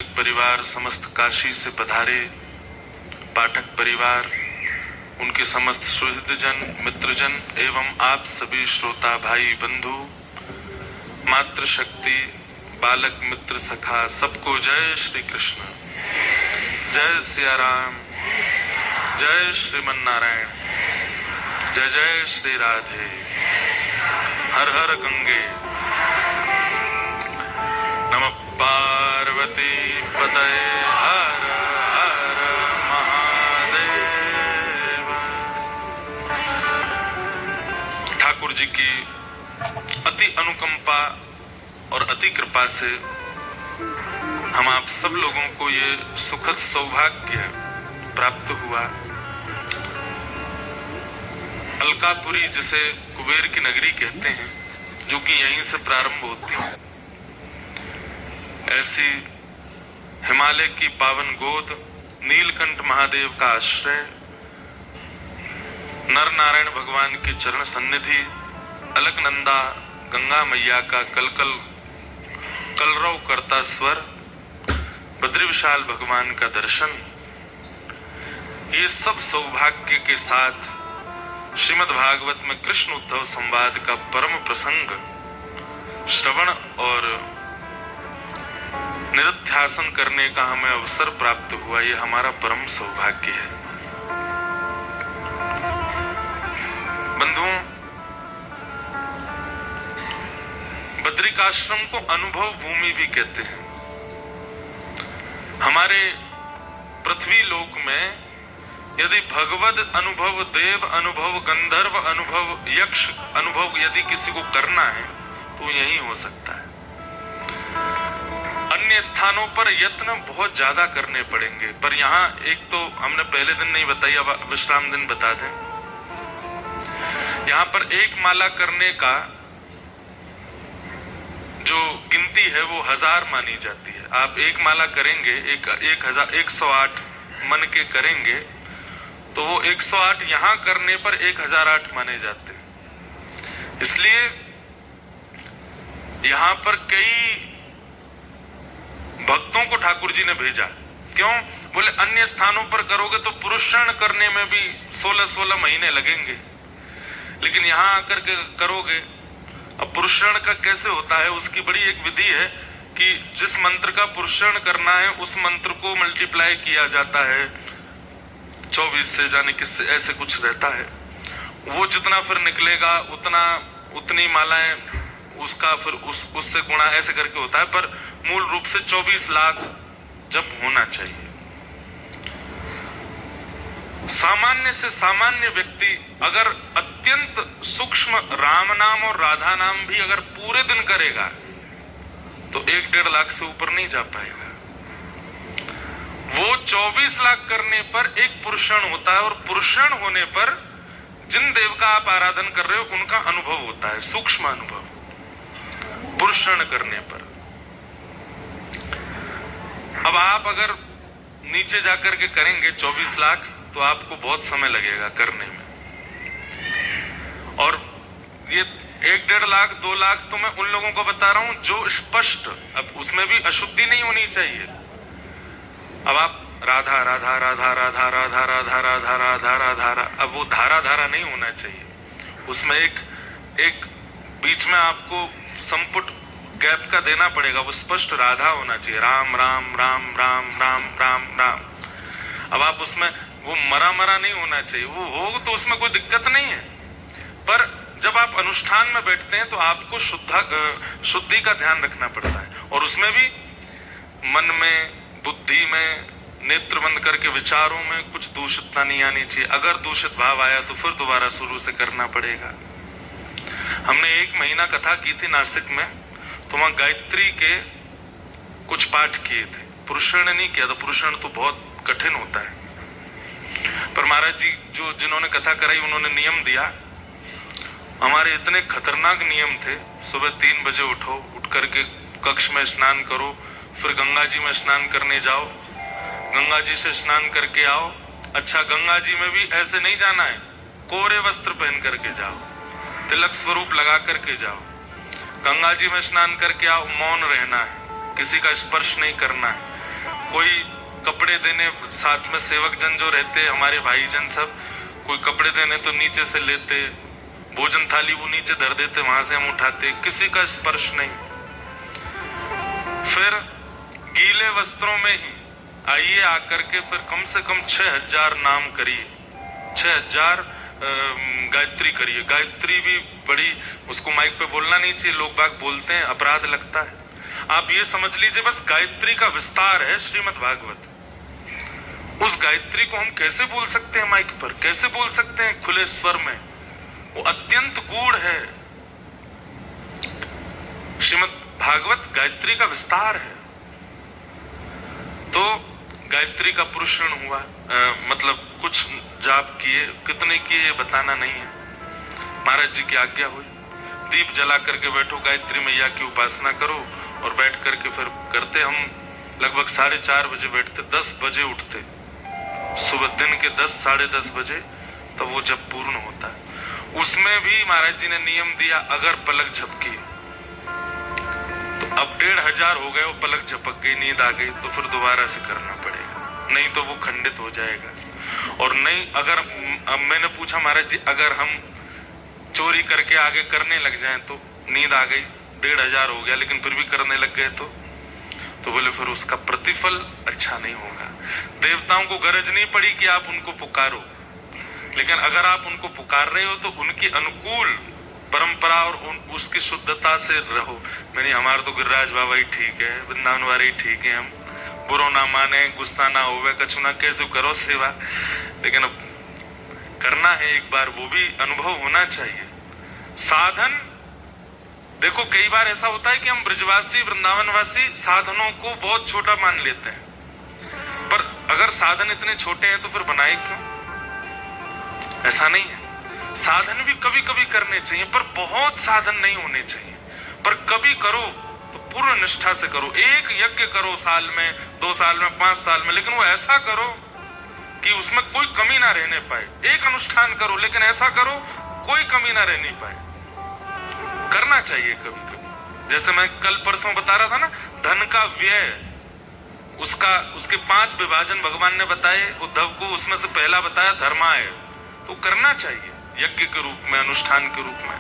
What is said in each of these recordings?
परिवार, समस्त काशी से पधारे पाठक परिवार, उनके समस्त सुहृदजन, मित्रजन एवं आप सभी श्रोता भाई बंधु, मातृशक्ति, बालक मित्र सखा, सबको जय श्री कृष्ण, जय सिया राम, जय श्रीमन नारायण, जय जय श्री राधे, हर हर गंगे, नमः पार्वती पतये, हर हर महादेव। ठाकुर जी की अति अनुकंपा और अति कृपा से हम आप सब लोगों को ये सुखद सौभाग्य प्राप्त हुआ। अलकापुरी जिसे कुबेर की नगरी कहते हैं, जो कि यहीं से प्रारंभ होती है, ऐसी हिमालय की पावन गोद, नीलकंठ महादेव का आश्रय, नर नारायण भगवान की चरण सन्निधि, अलकनंदा गंगा मैया का कलकल कलरव करता स्वर, बद्री विशाल भगवान का दर्शन, ये सब सौभाग्य के साथ श्रीमद् भागवत में कृष्ण उद्धव संवाद का परम प्रसंग श्रवण और निरुध्यासन करने का हमें अवसर प्राप्त हुआ। ये हमारा परम सौभाग्य है। बंधुओं, बद्रिकाश्रम को अनुभव भूमि भी कहते हैं। हमारे पृथ्वी लोक में यदि भगवद अनुभव, देव अनुभव, गंधर्व अनुभव, यक्ष अनुभव यदि किसी को करना है तो यही हो सकता है। अन्य स्थानों पर यत्न बहुत ज्यादा करने पड़ेंगे, पर यहाँ एक तो हमने पहले दिन नहीं बताई, अब विश्राम दिन बता दें। यहाँ पर एक माला करने का जो गिनती है वो 1000 मानी जाती है। आप एक माला करेंगे, 108 मन के करेंगे तो वो 108 यहाँ करने पर 1008 माने जाते हैं। इसलिए यहाँ पर कई भक्तों को ठाकुर जी ने भेजा। क्यों? बोले अन्य स्थानों पर करोगे तो पुरुषण करने में भी 16-16 महीने लगेंगे, लेकिन यहाँ आकर के करोगे। अब पुरुषण का कैसे होता है, उसकी बड़ी एक विधि है कि जिस मंत्र का पुरुषण करना है उस मंत्र को मल्टीप्लाई किया जाता है 24 से, जाने किससे, ऐसे कुछ रहता है। वो जितना फिर निकलेगा उतनी मालाएं उसका फिर उससे गुणा ऐसे करके होता है, पर मूल रूप से 24 लाख जब होना चाहिए। सामान्य से सामान्य व्यक्ति अगर अत्यंत सूक्ष्म राम नाम और राधा नाम भी अगर पूरे दिन करेगा तो 1-1.5 लाख से ऊपर नहीं जा पाएगा। वो 24 लाख करने पर एक पुरुषण होता है, और पुरुषण होने पर जिन देव का आप आराधन कर रहे हो उनका अनुभव होता है, सूक्ष्म अनुभव पुरुषण करने पर। अब आप अगर नीचे जाकर के करेंगे 24 लाख तो आपको बहुत समय लगेगा करने में, और ये 1-1.5 लाख 2 लाख तो मैं उन लोगों को बता रहा हूं जो स्पष्ट, अब उसमें भी अशुद्धि नहीं होनी चाहिए। अब आप राधा राधा राधा राधा राधा राधा राधा राधा राधा, अब वो धारा धारा नहीं होना चाहिए, उसमें एक बीच में आपको संपुट गैप का देना पड़ेगा, वो स्पष्ट राधा होना चाहिए, राम राम राम राम राम राम राम। अब आप उसमें वो मरा नहीं होना चाहिए, वो हो तो उसमें कोई दिक्कत नहीं है, पर जब आप अनुष्ठान में बैठते हैं तो आपको शुद्धि का ध्यान रखना पड़ता है, और उसमें भी मन में, बुद्धि में, नेत्र बंद करके विचारों में कुछ दूषितता नहीं आनी चाहिए। अगर दूषित भाव आया तो फिर दोबारा शुरू से करना पड़ेगा। हमने 1 महीना कथा की थी नासिक में, तो वहां गायत्री के कुछ पाठ किए थे, पुरुषण नहीं किया था। पुरुषण तो बहुत कठिन होता है, पर महाराज जी जिन्होंने कथा कराई उन्होंने नियम दिया। हमारे इतने खतरनाक नियम थे, सुबह 3 बजे उठो, उठ करके कक्ष में स्नान करो, फिर गंगा जी में स्नान करने जाओ, गंगा जी से स्नान करके आओ। अच्छा, गंगा जी में भी ऐसे नहीं जाना है, कोरे वस्त्र पहन करके जाओ, तिलक स्वरूप लगा करके जाओ। गंगा जी में स्नान करके आओ, मौन रहना है, किसी का स्पर्श नहीं करना है। कोई कपड़े देने, साथ में सेवक जन जो रहते हमारे भाईजन सब, कोई कपड़े देने तो नीचे से लेते, भोजन थाली वो नीचे धर देते, वहां से हम उठाते, किसी का स्पर्श नहीं। फिर गीले वस्त्रों में ही आइए आकर के फिर कम से कम 6000 नाम करिए, 6000 गायत्री करिए। गायत्री भी बड़ी, उसको माइक पे बोलना नहीं चाहिए, लोग बाग बोलते हैं, अपराध लगता है। आप ये समझ लीजिए बस गायत्री का विस्तार है श्रीमद् भागवत। उस गायत्री को हम कैसे बोल सकते हैं माइक पर, कैसे बोल सकते हैं खुले स्वर में? वो अत्यंत गूढ़ है। श्रीमद् भागवत गायत्री का विस्तार है। तो गायत्री का पुरुषण हुआ, मतलब कुछ जाप किए, कितने किए ये बताना नहीं है। महाराज जी की आज्ञा हुई, दीप जला करके बैठो, गायत्री मैया की उपासना करो, और बैठ करके फिर करते। हम लगभग 4:30 बजे बैठते, 10 बजे उठते, सुबह दिन के 10 साढ़े 10 बजे, तब वो जब पूर्ण होता है। उसमें भी महाराज जी ने नियम दिया, अगर पलक झपकी तो अब 1500 हो गए, वो पलक झपक गई, नींद आ गई, तो फिर दोबारा से करना पड़ेगा, नहीं तो वो खंडित हो जाएगा। और नहीं, अगर अब मैंने पूछा महाराज जी अगर हम चोरी करके आगे करने लग जाएं तो नींद आ गई, 1500 हो गया, लेकिन फिर भी करने लग गए तो बोले फिर उसका प्रतिफल अच्छा नहीं होगा। देवताओं को गरज नहीं पड़ी कि आप उनको पुकारो, लेकिन अगर आप उनको पुकार रहे हो तो उनकी अनुकूल परंपरा और उसकी शुद्धता से रहो। मैंने हमारा तो गिरिराज बाबा ही ठीक है, वृंदावन वाले ही ठीक है, हम बुरो ना माने, गुस्सा ना होवे, कछु ना कैसे करो सेवा, लेकिन अब करना है एक बार, वो भी अनुभव होना चाहिए। साधन देखो, कई बार ऐसा होता है कि हम ब्रजवासी वृंदावनवासी साधनों को बहुत छोटा मान लेते हैं, पर अगर साधन इतने छोटे हैं तो फिर बनाए क्यों? ऐसा नहीं है, साधन भी कभी कभी करने चाहिए, पर बहुत साधन नहीं होने चाहिए। पर कभी करो तो पूर्ण निष्ठा से करो। एक यज्ञ करो साल में, 2 साल में, 5 साल में, लेकिन वो ऐसा करो कि उसमें कोई कमी ना रहने पाए। एक अनुष्ठान करो लेकिन ऐसा करो कोई कमी ना रहने पाए। करना चाहिए कभी कभी। जैसे मैं कल परसों बता रहा था ना, धन का व्यय, उसके 5 विभाजन भगवान ने बताए उद्धव को, उसमें से पहला बताया धर्माय, तो करना चाहिए यज्ञ के रूप में, अनुष्ठान के रूप में।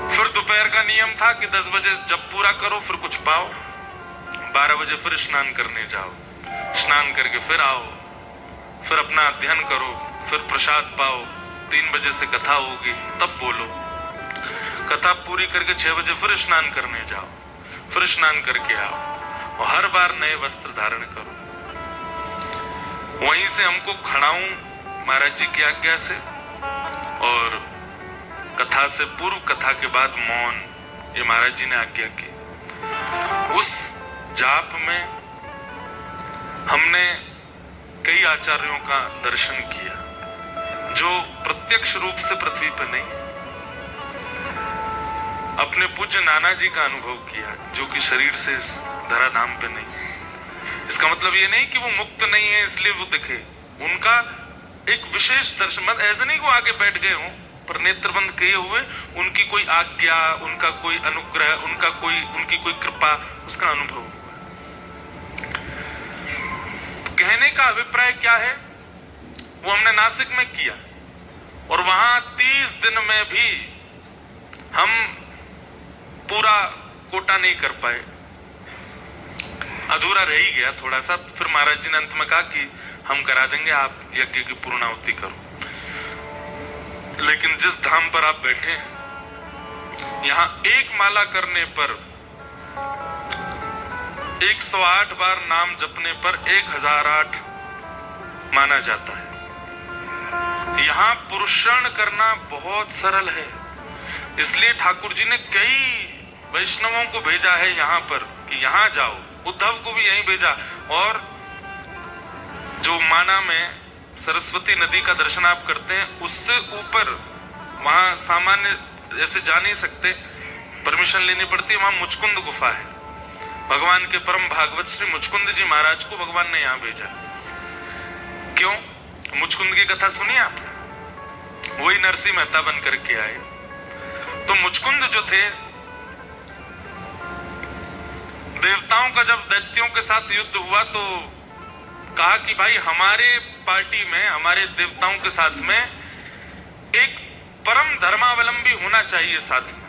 फिर दोपहर का नियम था कि 10 बजे जब पूरा करो फिर कुछ पाओ, 12 बजे फिर स्नान करने जाओ, स्नान करके फिर आओ, फिर अपना अध्ययन करो, फिर प्रसाद पाओ, 3 बजे से कथा होगी तब बोलो, कथा पूरी करके 6 बजे फिर स्नान करने जाओ, फिर स्नान करके आओ, और हर बार नए वस्त्र धारण करो। वहीं से हमको खड़ाऊं महाराज जी की आज्ञा से, और कथा से पूर्व, कथा के बाद मौन, ये महाराज जी ने आज्ञा की। उस जाप में हमने कई आचार्यों का दर्शन किया जो प्रत्यक्ष रूप से पृथ्वी पर नहीं, अपने पूज्य नाना जी का अनुभव किया जो कि शरीर से इस धराधाम पे नहीं। इसका मतलब ये नहीं कि वो मुक्त नहीं है इसलिए वो दिखे, उनका एक विशेष दर्शन, मत ऐसे नहीं कि वो आगे बैठ गए हों, पर नेत्रबंद किए हुए, उनकी कोई आज्ञा, उनका कोई अनुग्रह, उनकी कोई कृपा, उसका अनुभव हुआ। कहने का अभिप्राय क्या है, वो हमने नासिक में किया, और वहां 30 दिन में भी हम पूरा कोटा नहीं कर पाए, अधूरा रह ही गया थोड़ा सा। फिर महाराज जी ने अंत में कहा कि हम करा देंगे, आप यज्ञ की पूर्णाहुति करो। लेकिन जिस धाम पर आप बैठे हैं, यहां एक माला करने पर 108 बार नाम जपने पर 1008 माना जाता है। यहां पुरुषण करना बहुत सरल है, इसलिए ठाकुर जी ने कई वैष्णवों को भेजा है यहां पर कि यहां जाओ। उद्धव को भी यहीं भेजा, और जो माना में सरस्वती नदी का दर्शन आप करते हैं, उससे ऊपर वहां सामान्य जैसे जा नहीं सकते, परमिशन लेनी पड़ती है। वहां मुचकुंद गुफा है, भगवान के परम भागवत श्री मुचकुंद जी महाराज को भगवान ने यहां भेजा। क्यों? मुचकुंद की कथा सुनी आपने? वही नरसिंह मेहता बन करके आए। तो मुचकुंद जो थे देवताओं का जब दैत्यों के साथ युद्ध हुआ तो कहा कि भाई हमारे पार्टी में, हमारे देवताओं के साथ में एक परम धर्मावलंबी होना चाहिए साथ में।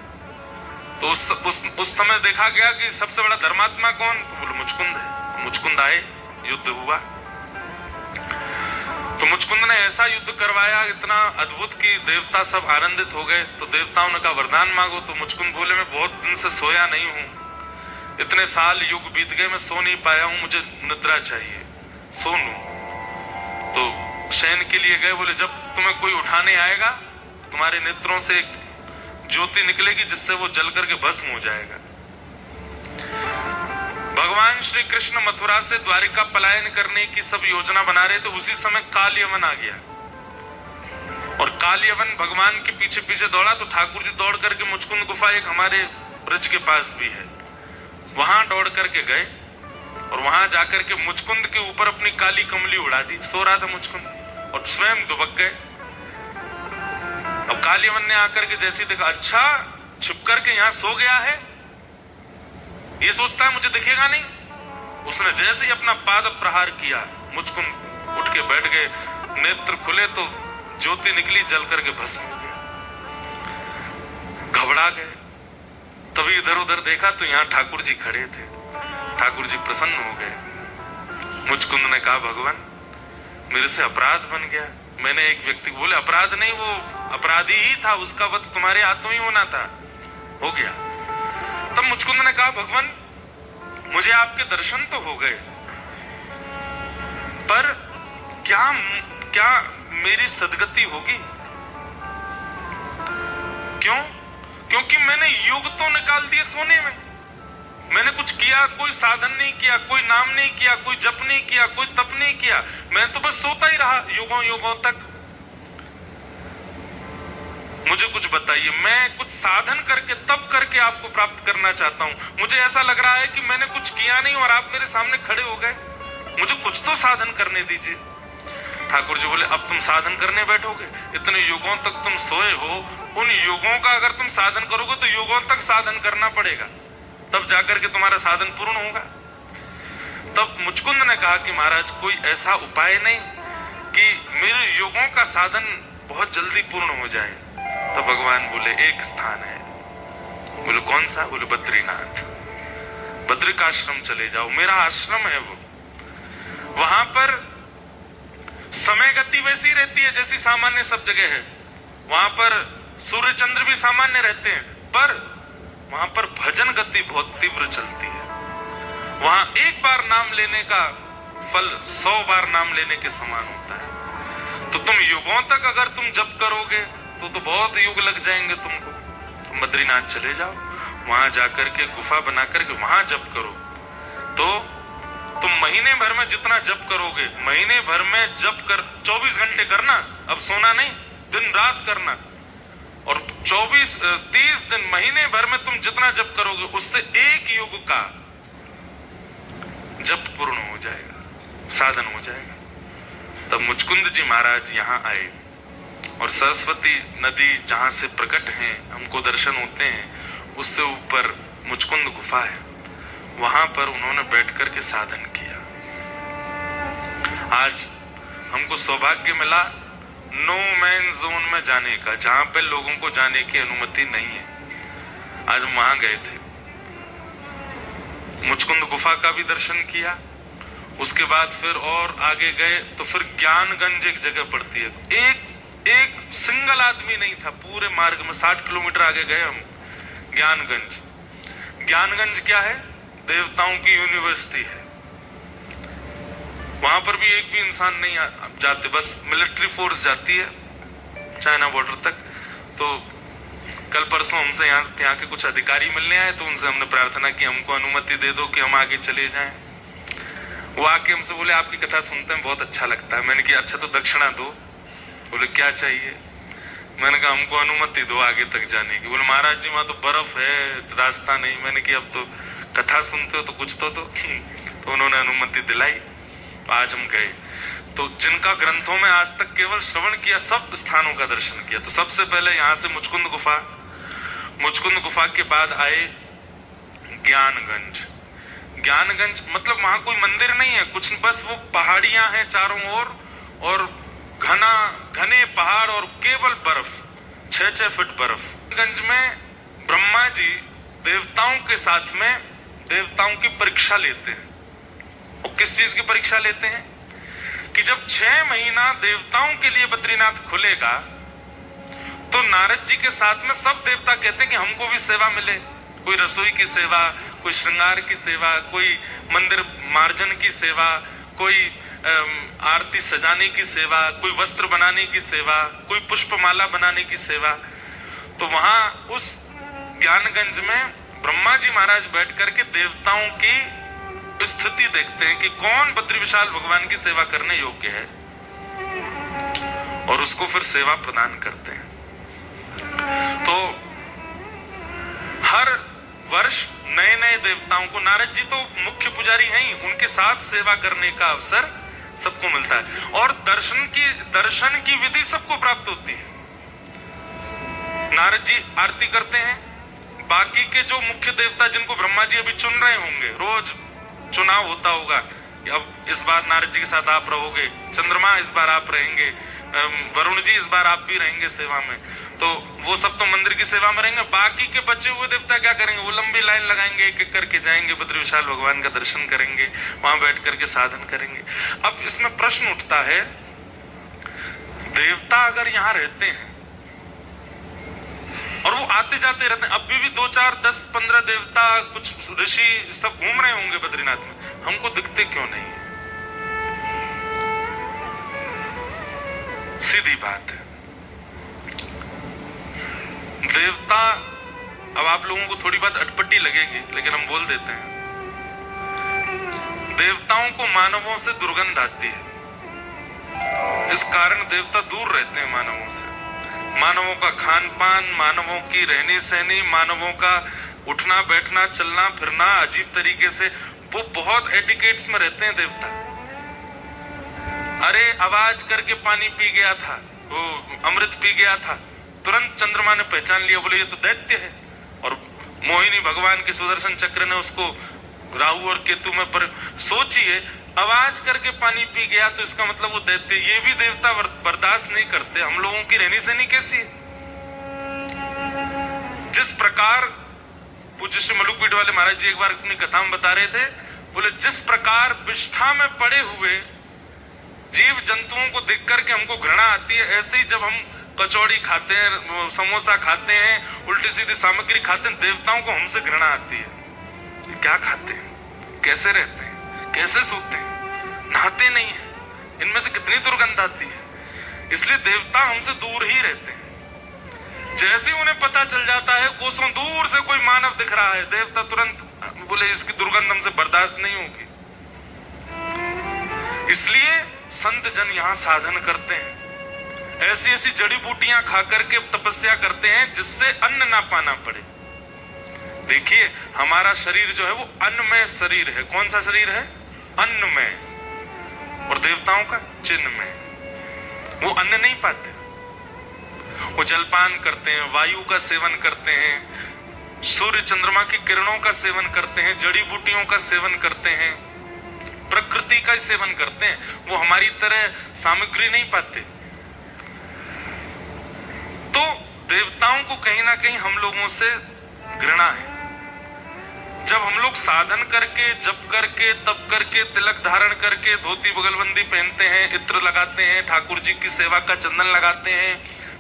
तो उस समय देखा गया कि सबसे बड़ा धर्मात्मा कौन, तो बोले मुचकुंद है। मुचकुंद आए, युद्ध हुआ। तो मुचकुंद ने ऐसा युद्ध करवाया इतना अद्भुत कि देवता सब आनंदित हो गए। तो देवताओं ने कहा वरदान मांगो। तो मुचकुंद बोले मैं बहुत दिन से सोया नहीं हूं, इतने साल युग बीत गए, मैं सो नहीं पाया हूं, मुझे निद्रा चाहिए, सो लूं। तो शयन के लिए गए। बोले जब तुम्हें कोई उठाने आएगा तुम्हारे नेत्रों से एक ज्योति निकलेगी जिससे वो जल करके भस्म हो जाएगा। भगवान श्री कृष्ण मथुरा से द्वारिका पलायन करने की सब योजना बना रहे थे। उसी समय काल यवन आ गया और काल यवन भगवान के पीछे पीछे दौड़ा। तो ठाकुर जी दौड़ करके मुचकुंद गुफा एक हमारे ब्रज के पास भी है, वहां दौड़ करके गए और वहां जाकर के मुचकुंद के ऊपर अपनी काली कमली उड़ा दी। सो रहा था मुचकुंद और स्वयं दुबक गए। अब काल यवन ने आकर के जैसे देखा, अच्छा छिप करके यहां सो गया है, ये सोचता है मुझे दिखेगा नहीं। उसने जैसे ही अपना पाद प्रहार किया, मुचकुंद उठ के बैठ गए, नेत्र खुले तो ज्योति निकली, जल करके भस्म हो गया। घबरा गए। तभी इधर उधर देखा तो यहाँ ठाकुर जी खड़े थे। ठाकुर जी प्रसन्न हो गए। मुचकुंद ने कहा भगवान मेरे से अपराध बन गया। मैंने एक व्यक्ति को बोले अपराध नहीं, वो अपराधी ही था, उसका वध तुम्हारे हाथ में ही होना था, हो गया। तब मुचकुंद ने कहा भगवान मुझे आपके दर्शन तो हो गए, पर क्या मेरी सदगति होगी? क्यों? क्योंकि मैंने युग तो निकाल दिए सोने में, मैंने कुछ किया, कोई साधन नहीं किया, कोई नाम नहीं किया, कोई जप नहीं किया, कोई तप नहीं किया, मैं तो बस सोता ही रहा युगों युगों तक। मुझे कुछ बताइए, मैं कुछ साधन करके तप करके आपको प्राप्त करना चाहता हूं। मुझे ऐसा लग रहा है कि मैंने कुछ किया नहीं और आप मेरे सामने खड़े हो गए, मुझे कुछ तो साधन करने दीजिए। ठाकुर जी बोले अब तुम साधन करने बैठोगे? इतने युगों तक तुम सोए हो, उन युगों का अगर तुम साधन करोगे तो युगों तक साधन करना पड़ेगा, तब जाकर के तुम्हारा साधन पूर्ण होगा। तब मुचकुंद ने कहा कि महाराज कोई ऐसा उपाय नहीं कि मेरे युगों का साधन बहुत जल्दी पूर्ण हो जाए। तो भगवान बोले एक स्थान है। बोले कौन सा? बोले बद्रीनाथ, बद्रिकाश्रम चले जाओ, मेरा आश्रम है वो। वहां पर समय गति वैसी रहती है जैसी सामान्य सब जगह है। वहां पर सूर्य चंद्र भी सामान्य रहते हैं, पर वहां पर भजन गति बहुत तीव्र चलती है। वहां एक बार नाम लेने का फल 100 बार नाम लेने के समान होता है। तो तुम युगों तक अगर तुम जप करोगे तो बहुत युग लग जाएंगे तुमको। तुम बद्रीनाथ चले जाओ, वहां जाकर के गुफा बना करके वहां जप करो, तो तुम महीने भर में जितना जप करोगे, महीने भर में जप कर 24 घंटे करना, अब सोना नहीं, दिन रात करना, और 30 दिन महीने भर में तुम जितना जप करोगे उससे एक युग का जप पूर्ण हो जाएगा, साधन हो जाएगा। तब मुचकुंद जी महाराज यहाँ आए और सरस्वती नदी जहां से प्रकट है, हमको दर्शन होते हैं, उससे ऊपर मुचकुंद गुफा है, वहां पर उन्होंने बैठ करके साधन किया। आज हमको सौभाग्य मिला नो मैन जोन में जाने का, जहां पे लोगों को जाने की अनुमति नहीं है। आज हम वहां गए थे, मुचकुंद गुफा का भी दर्शन किया। उसके बाद फिर और आगे गए तो फिर ज्ञानगंज एक जगह पड़ती है। एक सिंगल आदमी नहीं था पूरे मार्ग में। 60 किलोमीटर आगे गए हम, ज्ञानगंज। ज्ञानगंज क्या है? देवताओं की यूनिवर्सिटी है। वहां पर भी एक भी इंसान नहीं जाते, बस मिलिट्री फोर्स जाती है चाइना बॉर्डर तक। तो कल परसों हमसे यहाँ के कुछ अधिकारी मिलने आए, तो उनसे हमने प्रार्थना की हमको अनुमति दे दो कि हम आगे चले जाएं। वो आके हमसे बोले आपकी कथा सुनते हैं बहुत अच्छा लगता है। मैंने कहा अच्छा तो दक्षिणा दो। बोले क्या चाहिए? मैंने कहा हमको अनुमति दो आगे तक जाने की। बोले महाराज जी वहां तो बर्फ है, रास्ता नहीं। मैंने कहा अब तो कथा सुनते हो तो कुछ तो उन्होंने अनुमति दिलाई। आज हम गए तो जिनका ग्रंथों में आज तक केवल श्रवण किया, सब स्थानों का दर्शन किया। तो सबसे पहले यहाँ से मुचकुंद गुफा के बाद आए ज्ञानगंज। ज्ञानगंज मतलब वहां कोई मंदिर नहीं है कुछ, बस वो पहाड़ियां हैं चारों ओर और घने पहाड़ और केवल बर्फ, 6-6 फीट बर्फ। गंज में ब्रह्मा जी देवताओं के साथ में देवताओं की परीक्षा लेते हैं। और किस चीज की परीक्षा लेते हैं कि जब 6 महीना देवताओं के लिए बद्रीनाथ खुलेगा तो नारद जी के साथ में सब देवता कहते हैं कि हमको भी सेवा मिले, कोई रसोई की सेवा, कोई श्रृंगार की सेवा, कोई मंदिर मार्जन की सेवा, कोई आरती सजाने की सेवा, कोई वस्त्र बनाने की सेवा, कोई पुष्पमाला बनाने की सेवा। तो वहां उस ज्ञानगंज में ब्रह्मा जी महाराज बैठ करके देवताओं की स्थिति देखते हैं कि कौन बद्री विशाल भगवान की सेवा करने योग्य है और उसको फिर सेवा प्रदान करते हैं। तो हर वर्ष नए नए देवताओं को, नारद जी तो मुख्य पुजारी हैं ही, उनके साथ सेवा करने का अवसर सबको मिलता है और दर्शन की विधि सबको प्राप्त होती है। नारद जी आरती करते हैं, बाकी के जो मुख्य देवता जिनको ब्रह्मा जी अभी चुन रहे होंगे, रोज चुनाव होता होगा, अब इस बार नारद जी के साथ आप रहोगे, चंद्रमा इस बार आप रहेंगे, वरुण जी इस बार आप भी रहेंगे सेवा में, तो वो सब तो मंदिर की सेवा में रहेंगे। बाकी के बचे हुए देवता क्या करेंगे, वो लंबी लाइन लगाएंगे, एक एक करके जाएंगे, बद्री विशाल भगवान का दर्शन करेंगे, वहां बैठ करके साधन करेंगे। अब इसमें प्रश्न उठता है, देवता अगर यहाँ रहते हैं और वो आते जाते रहते हैं, अभी भी 2, 4, 10, 15 देवता, कुछ ऋषि सब घूम रहे होंगे बद्रीनाथ में, हमको दिखते क्यों नहीं है? सीधी बात है, देवता, अब आप लोगों को थोड़ी बात अटपटी लगेगी लेकिन हम बोल देते हैं, देवताओं को मानवों से दुर्गंध आती है, इस कारण देवता दूर रहते हैं मानवों से। मानवों का खान पान, मानवों की रहनी सहनी, मानवों का उठना बैठना चलना फिरना अजीब तरीके से, वो बहुत एटिकेट्स में रहते हैं देवता। अरे आवाज करके पानी पी गया था, वो अमृत पी गया था, तुरंत चंद्रमा ने पहचान लिया, बोले ये तो दैत्य है। और मोहिनी भगवान के सुदर्शन चक्र ने उसको राहु और केतु में पर सोचिए, आवाज करके पानी पी गया तो इसका मतलब वो दैत्य। ये भी देवता बर्दाश्त नहीं करते। हम लोगों की रहनी सहनी कैसी है? जिस प्रकार पूज्य श्री मलुकपीठ वाले महाराज जी एक बार अपनी कथा में बता रहे थे, बोले जिस प्रकार विष्ठा में पड़े हुए जीव जंतुओं को देख करके हमको घृणा आती है, ऐसे ही जब हम कचौड़ी खाते हैं, समोसा खाते हैं, उल्टी सीधी सामग्री खाते हैं, देवताओं को हमसे घृणा आती है। क्या खाते हैं, कैसे रहते हैं, कैसे सोते हैं, नहाते नहीं है, इनमें से कितनी दुर्गंध आती है। इसलिए देवता हमसे दूर ही रहते हैं। जैसे उन्हें पता चल जाता है कोसों दूर से कोई मानव दिख रहा है, देवता तुरंत बोले इसकी दुर्गंध हमसे बर्दाश्त नहीं होगी। इसलिए संत जन यहाँ साधन करते हैं, ऐसी ऐसी जड़ी बूटियां खा करके तपस्या करते हैं जिससे अन्न ना पाना पड़े। देखिए हमारा शरीर जो है वो अन्नमय शरीर है। कौन सा शरीर है? अन्नमय। और देवताओं का चिन्हमय। वो अन्न नहीं पाते, वो जलपान करते हैं, वायु का सेवन करते हैं, सूर्य चंद्रमा की किरणों का सेवन करते हैं, जड़ी बूटियों का सेवन करते हैं, प्रकृति का सेवन करते हैं। वो हमारी तरह सामग्री नहीं पाते। तो देवताओं को कहीं ना कहीं हम लोगों से घृणा है। जब हम लोग साधन करके, जप करके, तप करके, तिलक धारण करके, धोती बगलबंदी पहनते हैं, इत्र लगाते हैं, ठाकुर जी की सेवा का चंदन लगाते हैं,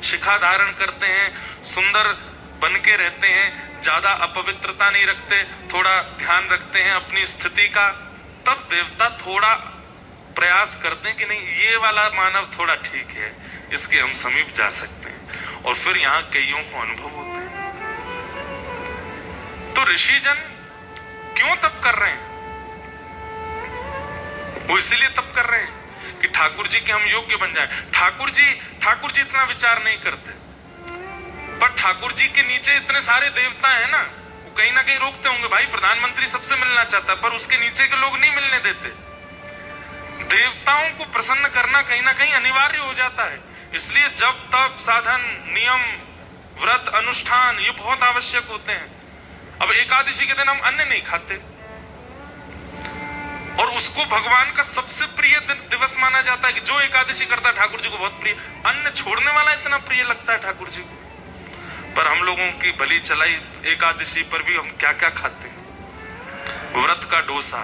शिखा धारण करते हैं, सुंदर बन के रहते हैं, ज्यादा अपवित्रता नहीं रखते, थोड़ा ध्यान रखते हैं अपनी स्थिति का, तब देवता थोड़ा प्रयास करते हैं कि नहीं ये वाला मानव थोड़ा ठीक है, इसके हम समीप जा सकते हैं। और फिर यहाँ कईयों को अनुभव होते हैं। तो ऋषि जन क्यों तप कर रहे हैं? वो इसीलिए तप कर रहे हैं कि ठाकुर जी के हम योग्य बन जाएं। ठाकुर जी इतना विचार नहीं करते, पर ठाकुर जी के नीचे इतने सारे देवता हैं ना, वो कहीं ना कहीं रोकते होंगे। भाई प्रधानमंत्री सबसे मिलना चाहता है पर उसके नीचे के लोग नहीं मिलने देते। देवताओं को प्रसन्न करना कहीं ना कहीं अनिवार्य हो जाता है। इसलिए जब तप साधन नियम व्रत अनुष्ठान ये बहुत आवश्यक होते हैं। अब एकादशी के दिन हम अन्न नहीं खाते, और उसको भगवान का सबसे प्रिय दिवस माना जाता है कि जो एकादशी करता है ठाकुर जी को बहुत प्रिय। अन्न छोड़ने वाला इतना प्रिय लगता है ठाकुर जी को। पर हम लोगों की भली चलाई एकादशी पर भी हम क्या क्या खाते हैं। व्रत का डोसा,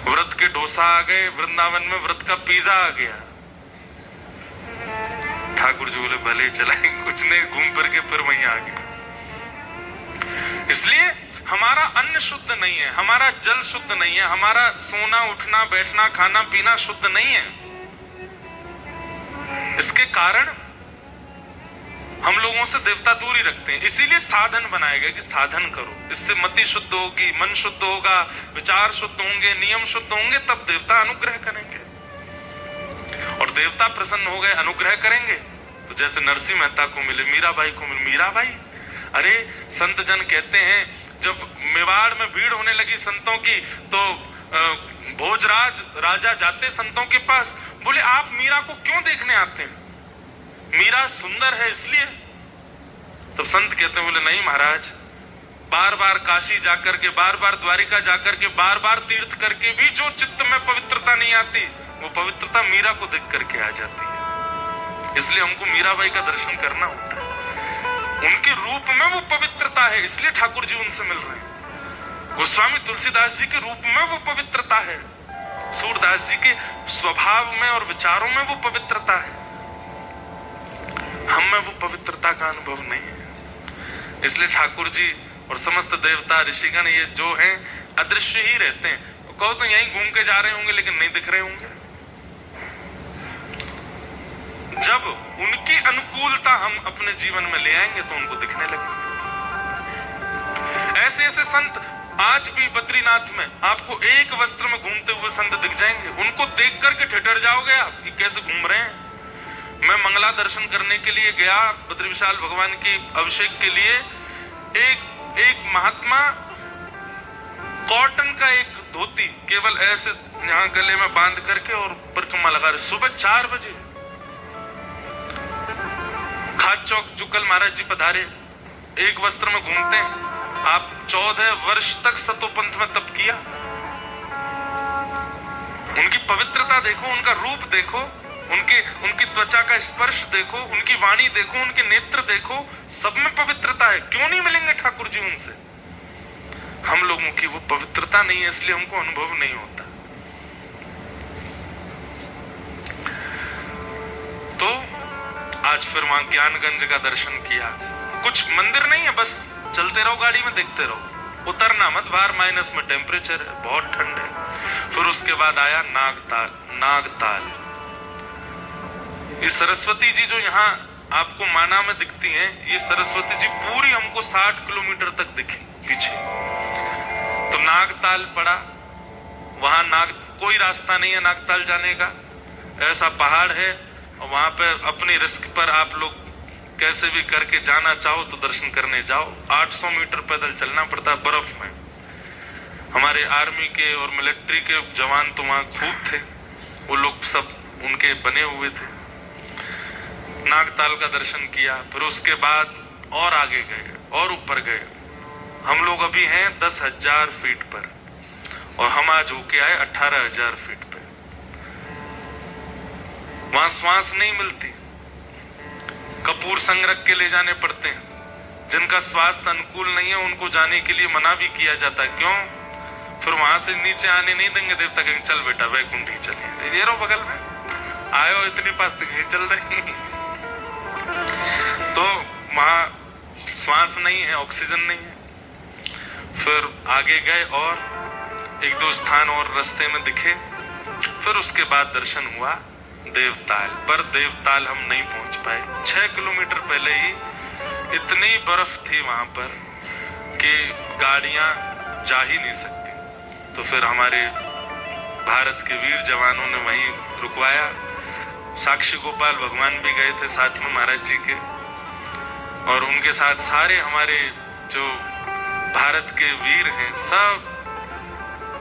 व्रत के डोसा आ गए, वृंदावन में व्रत का पिज्जा आ गया। ठाकुर जी बोले भले चलाए, कुछ नहीं, घूम फिर के फिर वहीं आ गए। इसलिए हमारा अन्न शुद्ध नहीं है, हमारा जल शुद्ध नहीं है, हमारा सोना उठना बैठना खाना पीना शुद्ध नहीं है। इसके कारण हम लोगों से देवता दूरी रखते हैं। इसीलिए साधन बनाया गया कि साधन करो, इससे मति शुद्ध होगी, मन शुद्ध होगा, विचार शुद्ध होंगे, नियम शुद्ध होंगे, तब देवता अनुग्रह करेंगे। और देवता प्रसन्न हो गए, अनुग्रह करेंगे। तो जैसे नरसिंह मेहता को मिले, मीराबाई को मिले। मीराबाई, अरे संत जन कहते हैं जब मेवाड़ में भीड़ होने लगी संतों की, तो भोजराज राजा जाते संतों के पास, बोले आप मीरा को क्यों देखने आते हैं? मीरा सुंदर है इसलिए। तब संत कहते हैं, बोले नहीं महाराज, बार बार काशी जाकर के, बार बार द्वारिका जाकर के, बार बार तीर्थ करके भी जो चित्त में पवित्रता नहीं आती, वो पवित्रता मीरा को देख करके आ जाती है। इसलिए हमको मीराबाई का दर्शन करना होता है। उनके रूप में वो पवित्रता है, इसलिए ठाकुर जी उनसे मिल रहे हैं। गोस्वामी तुलसीदास जी के रूप में वो पवित्रता है, सूरदास जी के स्वभाव में और विचारों में वो पवित्रता है। हम में वो पवित्रता का अनुभव नहीं है। इसलिए ठाकुर जी और समस्त देवता ऋषिगण ये जो हैं अदृश्य ही रहते हैं। कहो तो यहीं घूम के जा रहे होंगे लेकिन नहीं दिख रहे होंगे। जब उनकी अनुकूलता हम अपने जीवन में ले आएंगे तो उनको दिखने लगेंगे। ऐसे ऐसे संत आज भी बद्रीनाथ में आपको एक वस्त्र में घूमते हुए संत दिख जाएंगे। उनको देख करके ठिठर जाओगे आप, ये कैसे घूम रहे हैं। मैं मंगला दर्शन करने के लिए गया, बद्री विशाल भगवान की अभिषेक के लिए। एक महात्मा कॉटन का एक धोती केवल ऐसे यहाँ गले में बांध करके और परिक्रमा लगा रहे, सुबह 4 बजे। खाद चौक जो कल महाराज जी पधारे, एक वस्त्र में घूमते हैं आप। 14 वर्ष तक सतोपंथ में तप किया। उनकी पवित्रता देखो, उनका रूप देखो, उनकी त्वचा का स्पर्श देखो, उनकी वाणी देखो, उनके नेत्र देखो, सब में पवित्रता है। क्यों नहीं मिलेंगे ठाकुर जी उनसे? हम लोगों की वो पवित्रता नहीं है, इसलिए हमको अनुभव नहीं होता। तो आज फिर वहां ज्ञानगंज का दर्शन किया। कुछ मंदिर नहीं है, बस चलते रहो गाड़ी में, देखते रहो, उतरना मत। बाहर माइनस में टेम्परेचर है, बहुत ठंड है। फिर उसके बाद आया नागताल। ये सरस्वती जी जो यहाँ आपको माना में दिखती हैं, ये सरस्वती जी पूरी हमको 60 किलोमीटर तक दिखी पीछे। तो नागताल पड़ा, वहां कोई रास्ता नहीं है नागताल जाने का, ऐसा पहाड़ है। और वहां पे अपनी रिस्क पर आप लोग कैसे भी करके जाना चाहो तो दर्शन करने जाओ। 800 मीटर पैदल चलना पड़ता है बर्फ में। हमारे आर्मी के और मिलिट्री के जवान तो वहां खूब थे, वो लोग सब उनके बने हुए थे। नागताल का दर्शन किया, फिर उसके बाद और आगे गए और ऊपर गए। हम लोग अभी हैं 10,000 फीट पर और हम आज होके आए 18,000 फीट पे। वहां श्वास नहीं मिलती, कपूर संग्रह के ले जाने पड़ते हैं। जिनका स्वास्थ्य अनुकूल नहीं है उनको जाने के लिए मना भी किया जाता है। क्यों? फिर वहां से नीचे आने नहीं देंगे देवता, कहेंगे चल बेटा वैकुंठ ही चलिए, ये रहो बगल में, आयो इतने पास तक ही चल रहे। तो वहां श्वास नहीं है, ऑक्सीजन नहीं है। फिर आगे गए और 1-2 स्थान और रास्ते में दिखे। फिर उसके बाद दर्शन हुआ देवताल। पर देवताल हम नहीं पहुंच पाए। 6 किलोमीटर पहले ही इतनी बर्फ थी वहां पर कि गाड़ियां जा ही नहीं सकती। तो फिर हमारे भारत के वीर जवानों ने वहीं रुकवाया। साक्षी गोपाल भगवान भी गए थे साथ में महाराज जी के, और उनके साथ सारे हमारे जो भारत के वीर हैं सब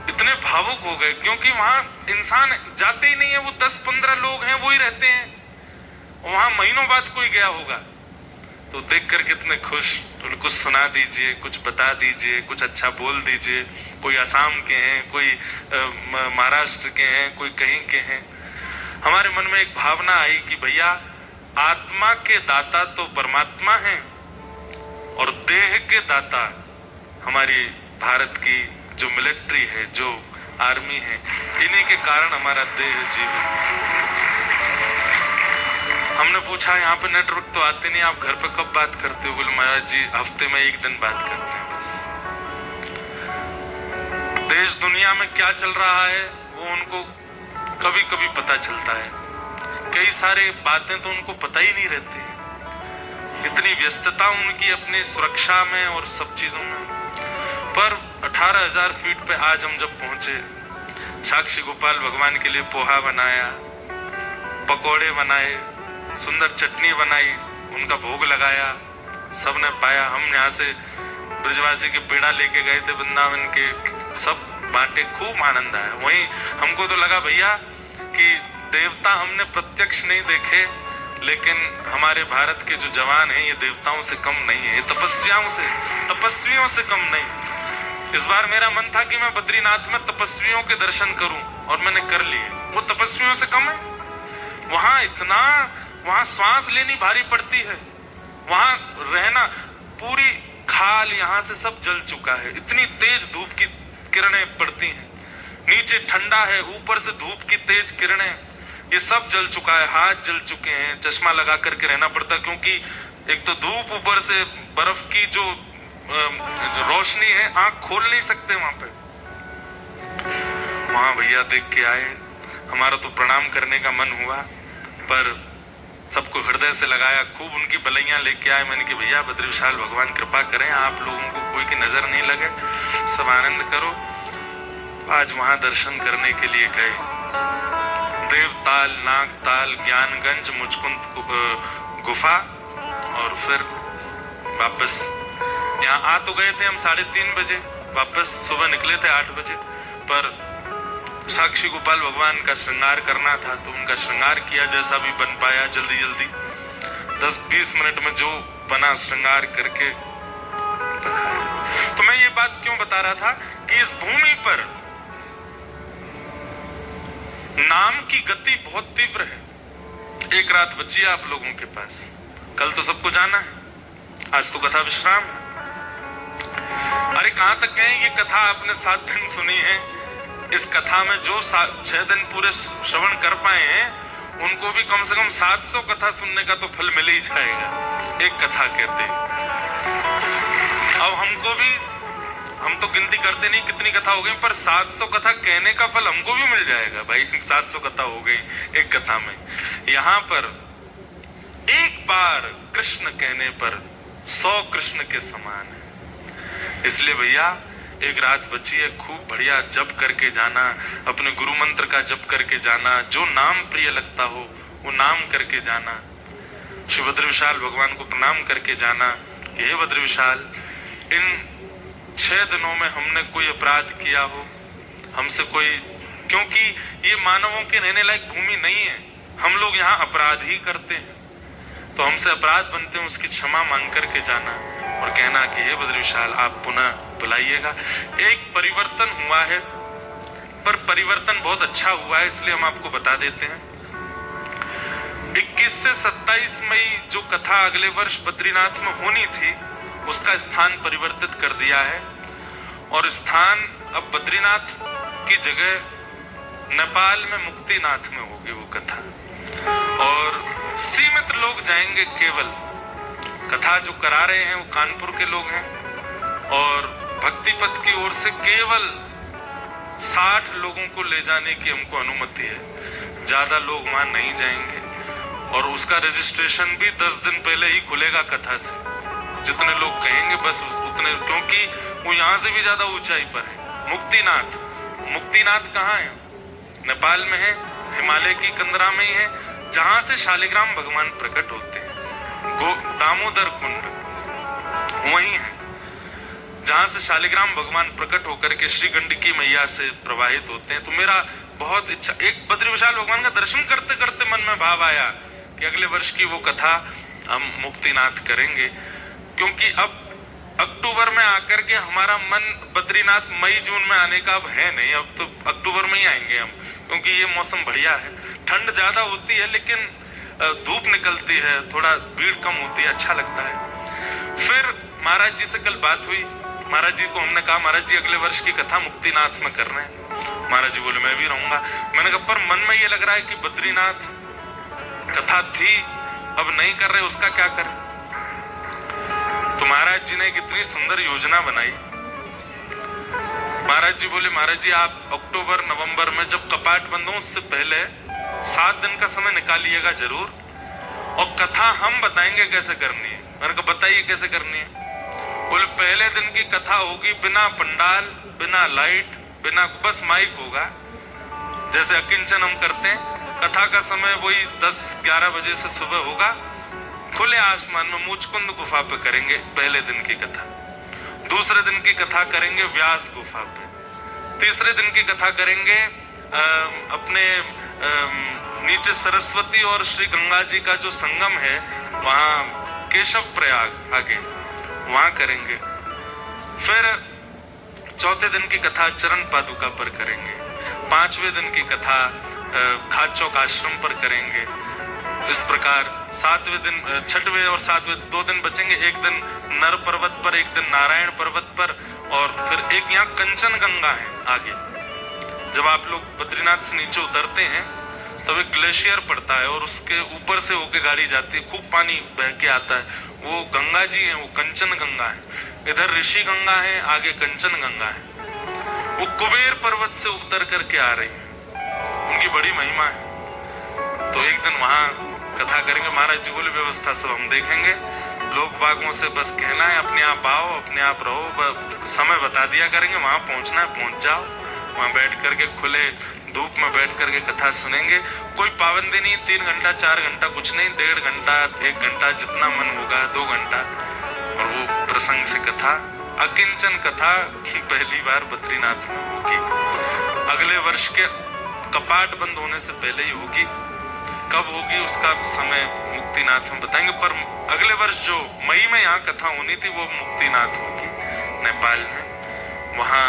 इतने भावुक हो गए, क्योंकि वहां इंसान जाते ही नहीं है। वो 10-15 लोग हैं, वो ही रहते हैं। वहां महीनों बाद कोई गया होगा। तो देख कर कितने खुश, तो कुछ सुना दीजिए, कुछ बता दीजिए, कुछ अच्छा बोल दीजिए। कोई असम के हैं, कोई महाराष्ट्र के हैं, कोई कहीं के हैं। हमारे मन में एक भावना आई कि भैया आत्मा के दाता तो परमात्मा हैं और देह के दाता हमारी भारत की जो मिलिट्री है, जो आर्मी है, इन्हीं के कारण हमारा देह जीवित। हमने पूछा यहाँ पे नेटवर्क तो आते नहीं, आप घर पे कब बात करते हो? बोले महाराज जी हफ्ते में एक दिन बात करते हैं बस। देश दुनिया में क्या चल रहा है वो उनको कभी कभी पता चलता है, कई सारे बातें तो उनको पता ही नहीं रहती है, इतनी व्यस्तता उनकी अपनी सुरक्षा में और सब चीजों में। पर 18,000 फीट पे आज हम जब पहुंचे, साक्षी गोपाल भगवान के लिए पोहा बनाया, पकोड़े बनाए, सुंदर चटनी बनाई, उनका भोग लगाया, सबने पाया। हम यहाँ से ब्रजवासी के पेड़ा लेके गए थे वृंदावन के, सब बांटे, खूब आनंद आया। वहीं हमको तो लगा भैया कि देवता हमने प्रत्यक्ष नहीं देखे, लेकिन हमारे भारत के जो जवान हैं ये देवताओं से कम नहीं है, ये तपस्वियों से कम नहीं। इस बार मेरा मन था कि मैं बद्रीनाथ में तपस्वियों के दर्शन करूं और मैंने कर लिए। वो तपस्वियों से कम है? वहां श्वास लेनी भारी पड़ती है, वहां रहना, पूरी खाल यहाँ से सब जल चुका है, इतनी तेज धूप की किरणें पड़ती हैं, नीचे ठंडा है, ऊपर से धूप की तेज किरणें, ये सब जल चुका है, हाथ जल चुके हैं, चश्मा लगा करके रहना पड़ता, क्योंकि एक तो धूप, ऊपर से बर्फ की जो रोशनी है, आंख खोल नहीं सकते वहां पे। वहां भैया देख के आए, हमारा तो प्रणाम करने का मन हुआ, पर सबको हृदय से लगाया, खूब उनकी बलैया लेके आए। मैंने कि भैया बद्री विशाल भगवान कृपा करें, आप लोगों को कोई की नजर नहीं लगे, सब आनंद करो। आज वहां दर्शन करने के लिए गए, देवताल, नागताल, ज्ञानगंज, मुचकुंद गुफा, और फिर वापस यहाँ आ तो गए थे हम 3:30 बजे, वापस सुबह निकले थे 8 बजे, पर साक्षी गोपाल भगवान का श्रृंगार करना था तो उनका श्रृंगार किया, जैसा भी बन पाया जल्दी जल्दी 10-20 मिनट में जो बना श्रृंगार करके। तो मैं ये बात क्यों बता रहा था कि इस भूमि पर नाम की गति बहुत तीव्र है। एक रात बची है आप लोगों के पास, कल तो सबको जाना है, आज तो कथा विश्राम है। अरे कहां तक गए, ये कथा आपने 7 दिन सुनी है, इस कथा में जो 6 दिन पूरे श्रवण कर पाए हैं उनको भी कम से कम 700 कथा सुनने का तो फल मिल ही जाएगा, एक कथा कहते। अब हमको भी, हम तो गिनती करते नहीं कितनी कथा हो गई, पर 700 कथा कहने का फल हमको भी मिल जाएगा भाई। 700 कथा हो गई एक कथा में। यहाँ पर एक बार कृष्ण कहने पर 100 कृष्ण के समान है। इसलिए भैया एक रात बची है, खूब बढ़िया जप करके जाना, अपने गुरु मंत्र का जप करके जाना, जो नाम प्रिय लगता हो वो नाम करके जाना, श्री बद्री विशाल भगवान को प्रणाम करके जाना। हे बद्री विशाल, इन 6 दिनों में हमने कोई अपराध किया हो, हमसे कोई, क्योंकि ये मानवों के रहने लायक भूमि नहीं है, हम लोग यहाँ अपराध ही करते हैं, तो हमसे अपराध बनते हैं, उसकी क्षमा मांग करके जाना और कहना कि हे बद्री विशाल आप पुनः बुलाइएगा। एक परिवर्तन हुआ है, पर परिवर्तन बहुत अच्छा हुआ है, इसलिए हम आपको बता देते हैं। 21 से 27 मई जो कथा अगले वर्ष बद्रीनाथ में होनी थी, उसका स्थान परिवर्तित कर दिया है, और स्थान अब बद्रीनाथ की जगह नेपाल में मुक्तिनाथ में होगी वो कथा, और सीमित लोग जाएंगे। केवल कथा जो करा रहे हैं वो कानपुर के लोग हैं, और भक्ति पथ की ओर से केवल 60 लोगों को ले जाने की हमको अनुमति है, ज्यादा लोग वहां नहीं जाएंगे। और उसका रजिस्ट्रेशन भी 10 दिन पहले ही खुलेगा कथा से, जितने लोग कहेंगे बस उतने, क्योंकि वो यहाँ से भी ज्यादा ऊंचाई पर है। मुक्तिनाथ कहाँ है? नेपाल में है, हिमालय की कंदरा में ही है, जहां से शालिग्राम भगवान प्रकट होते हैं। दामोदर कुंड वही है जहां से शालिग्राम भगवान प्रकट होकर के श्री गंडकी मैया से प्रवाहित होते हैं। तो मेरा बहुत इच्छा, एक बद्री विशाल भगवान का दर्शन करते करते मन में भाव आया कि अगले वर्ष की वो कथा हम मुक्तिनाथ करेंगे, क्योंकि अब अक्टूबर में आकर के हमारा मन बद्रीनाथ मई जून में आने का अब है नहीं। अब तो अक्टूबर में ही आएंगे हम, क्योंकि ये मौसम बढ़िया है। ठंड ज्यादा होती है लेकिन धूप निकलती है, थोड़ा भीड़ कम होती है, अच्छा लगता है। फिर महाराज जी से कल बात हुई। महाराज जी को हमने कहा, महाराज जी अगले वर्ष की कथा मुक्तिनाथ में कर रहे हैं। महाराज जी बोले मैं भी रहूंगा। मैंने कहा पर मन में ये लग रहा है कि बद्रीनाथ कथा थी, अब नहीं कर रहे, उसका क्या करें? तो महाराज जी ने एक इतनी सुंदर योजना बनाई। महाराज जी बोले, महाराज जी आप अक्टूबर नवंबर में जब कपाट बंद हो उससे पहले 7 दिन का समय निकालिएगा जरूर, और कथा हम बताएंगे कैसे करनी है। मैंने कहा बताइए कैसे करनी है। बोले पहले दिन की कथा होगी बिना पंडाल, बिना लाइट, बिना, बस माइक होगा, जैसे अकिंचन हम करते हैं। कथा का समय वही 10-11 बजे से सुबह होगा, खुले आसमान में मुचकुंद गुफा पे करेंगे पहले दिन की कथा। दूसरे दिन की कथा करेंगे व्यास गुफा पे। तीसरे दिन की कथा करेंगे अपने नीचे सरस्वती और श्री गंगा जी का जो संगम है वहां केशव प्रयाग आगे, वहां करेंगे। फिर चौथे दिन की कथा चरण पादुका पर करेंगे। पांचवें दिन की कथा खाचौक आश्रम पर करेंगे। इस प्रकार सातवें दिन, छठवें और सातवें 2 दिन बचेंगे। एक दिन नर पर्वत पर, एक दिन नारायण पर्वत पर, और फिर एक यहाँ कंचन गंगा है आगे। जब आप लोग बद्रीनाथ से नीचे उतरते हैं तब एक ग्लेशियर पड़ता है और उसके ऊपर से होके गाड़ी जाती है, खूब पानी बह के आता है। वो गंगा जी है, वो कंचन गंगा है। इधर ऋषि गंगा है, आगे कंचन गंगा है। वो कुबेर पर्वत से उतर करके आ रही है, उनकी बड़ी महिमा है। तो एक दिन वहां कथा करेंगे। महाराज जी बोले व्यवस्था सब हम देखेंगे, लोग बागों से बस कहना है अपने आप आओ, अपने आप रहो, समय बता दिया करेंगे, वहां पहुंचना है पहुंच जाओ। वहां बैठ करके खुले धूप में बैठ करके कथा सुनेंगे। कोई पाबंदी नहीं, 3 घंटा 4 घंटा कुछ नहीं, 1.5 घंटा 1 घंटा जितना मन होगा, 2 घंटा, और वो प्रसंग से कथा, अकिंचन कथा पहली बार बद्रीनाथ में होगी। अगले वर्ष के कपाट बंद होने से पहले ही होगी। कब होगी उसका समय मुक्तिनाथ में बताएंगे, पर अगले वर्ष जो मई में यहाँ कथा होनी थी वो मुक्तिनाथ होगी नेपाल में। वहां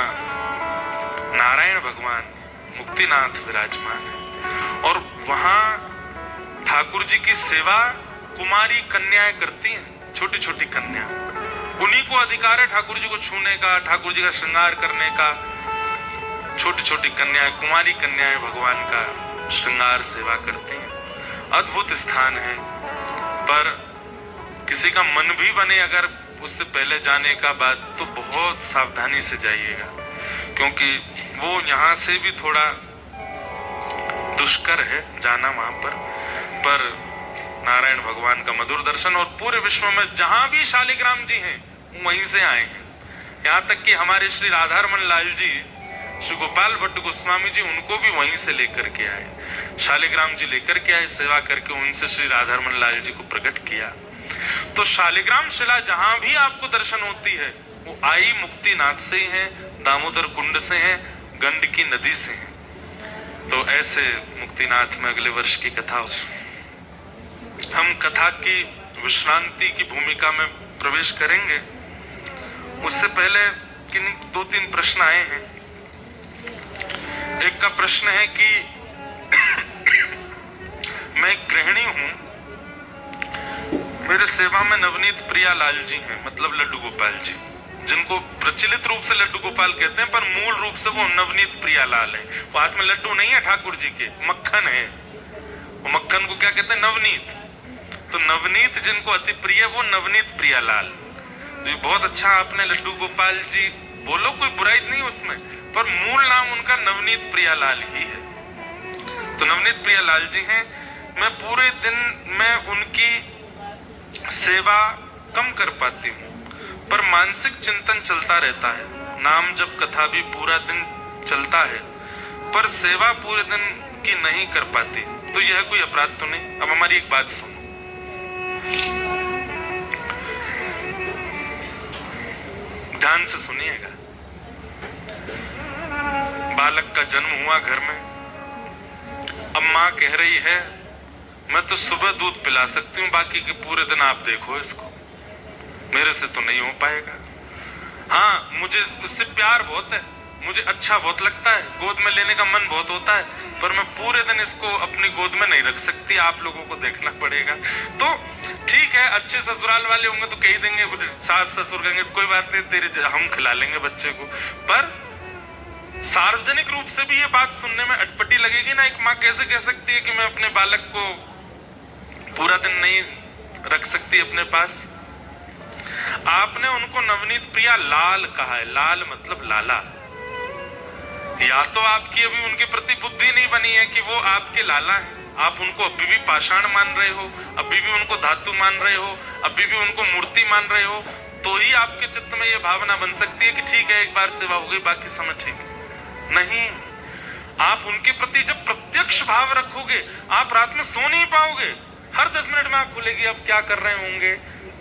नारायण भगवान मुक्तिनाथ विराजमान है, और वहां ठाकुर जी की सेवा कुमारी कन्याएं करती हैं, छोटी छोटी कन्या। उन्हीं को अधिकार है ठाकुर जी को छूने का, ठाकुर जी का श्रृंगार करने का। छोटी छोटी कन्याएं, कुमारी कन्याएं भगवान का श्रृंगार सेवा करती हैं। अद्भुत स्थान है, पर किसी का मन भी बने अगर उससे पहले जाने का बाद, तो बहुत सावधानी से जाइएगा, क्योंकि वो यहाँ से भी थोड़ा दुष्कर है जाना वहां पर नारायण भगवान का मधुर दर्शन। और पूरे विश्व में जहां भी शालिग्राम जी हैं वहीं से आए हैं। यहाँ तक कि हमारे श्री राधारमण लाल जी, श्री गोपाल भट्ट गोस्वामी जी, उनको भी वहीं से लेकर के आए, शालिग्राम जी लेकर के आए, सेवा करके उनसे श्री राधारमण लाल जी को प्रकट किया। तो शालिग्राम शिला जहां भी आपको दर्शन होती है वो आई मुक्तिनाथ से ही है, दामोदर कुंड से है, गंडकी नदी से है। तो ऐसे मुक्तिनाथ में अगले वर्ष की कथा। हम कथा की विश्रांति की भूमिका में प्रवेश करेंगे। उससे पहले किन्हीं 2-3 प्रश्न आए हैं। एक का प्रश्न है कि मैं गृहिणी हूं, मेरे सेवा में नवनीत प्रिया लाल जी हैं, मतलब लड्डू गोपाल जी, जिनको प्रचलित रूप से लड्डू गोपाल कहते हैं, पर मूल रूप से वो नवनीत प्रिया लाल है। वो हाथ में लड्डू नहीं है ठाकुर जी के, मक्खन है। वो मक्खन को क्या कहते हैं? नवनीत। तो नवनीत जिनको अति प्रिय, वो नवनीत प्रिया लाल। तो ये बहुत अच्छा आपने लड्डू गोपाल जी बोलो, कोई बुराई नहीं उसमें, पर मूल नाम उनका नवनीत प्रिया लाल ही है। तो नवनीत प्रिया लाल जी हैं। मैं पूरे दिन में उनकी सेवा कम कर पाती हूँ, पर मानसिक चिंतन चलता रहता है। नाम जब कथा भी पूरा दिन चलता है, पर सेवा पूरे दिन की नहीं कर पाती। तो यह कोई अपराध तो नहीं? अब हमारी एक बात सुनो, ध्यान से सुनिएगा। बालक का जन्म हुआ घर में, अब मां कह रही है मैं तो सुबह दूध पिला सकती हूँ, बाकी के पूरे दिन आप देखो इसको, मेरे से तो नहीं हो पाएगा। हाँ, मुझे इससे प्यार बहुत है, मुझे अच्छा बहुत लगता है, गोद में लेने का मन बहुत होता है, पर मैं पूरे दिन इसको अपनी गोद में नहीं रख सकती, आप लोगों को देखना पड़ेगा। तो ठीक है, अच्छे ससुराल वाले होंगे तो कह देंगे, सास ससुर कहेंगे तो कोई बात नहीं, तेरे हम खिला लेंगे बच्चे को। पर सार्वजनिक रूप से भी ये बात सुनने में अटपटी लगेगी ना। एक माँ कैसे कह सकती है कि मैं अपने बालक को पूरा दिन नहीं रख सकती अपने पास। आपने उनको नवनीत प्रिया लाल कहा है, लाल मतलब लाला। या तो आपकी अभी उनके प्रति बुद्धि नहीं बनी है कि वो आपके लाला हैं, आप उनको अभी भी पाषाण मान रहे हो, अभी भी उनको धातु मान रहे हो, अभी भी उनको मूर्ति मान रहे हो, तो ही आपके चित्त में ये भावना बन सकती है कि ठीक है, एक बार सेवा हो गई, बाकी समय ठीक नहीं। आप उनके प्रति जब प्रत्यक्ष भाव रखोगे, आप रात में सो नहीं पाओगे। हर 10 मिनट में आंख खुलेगी, अब क्या कर रहे होंगे,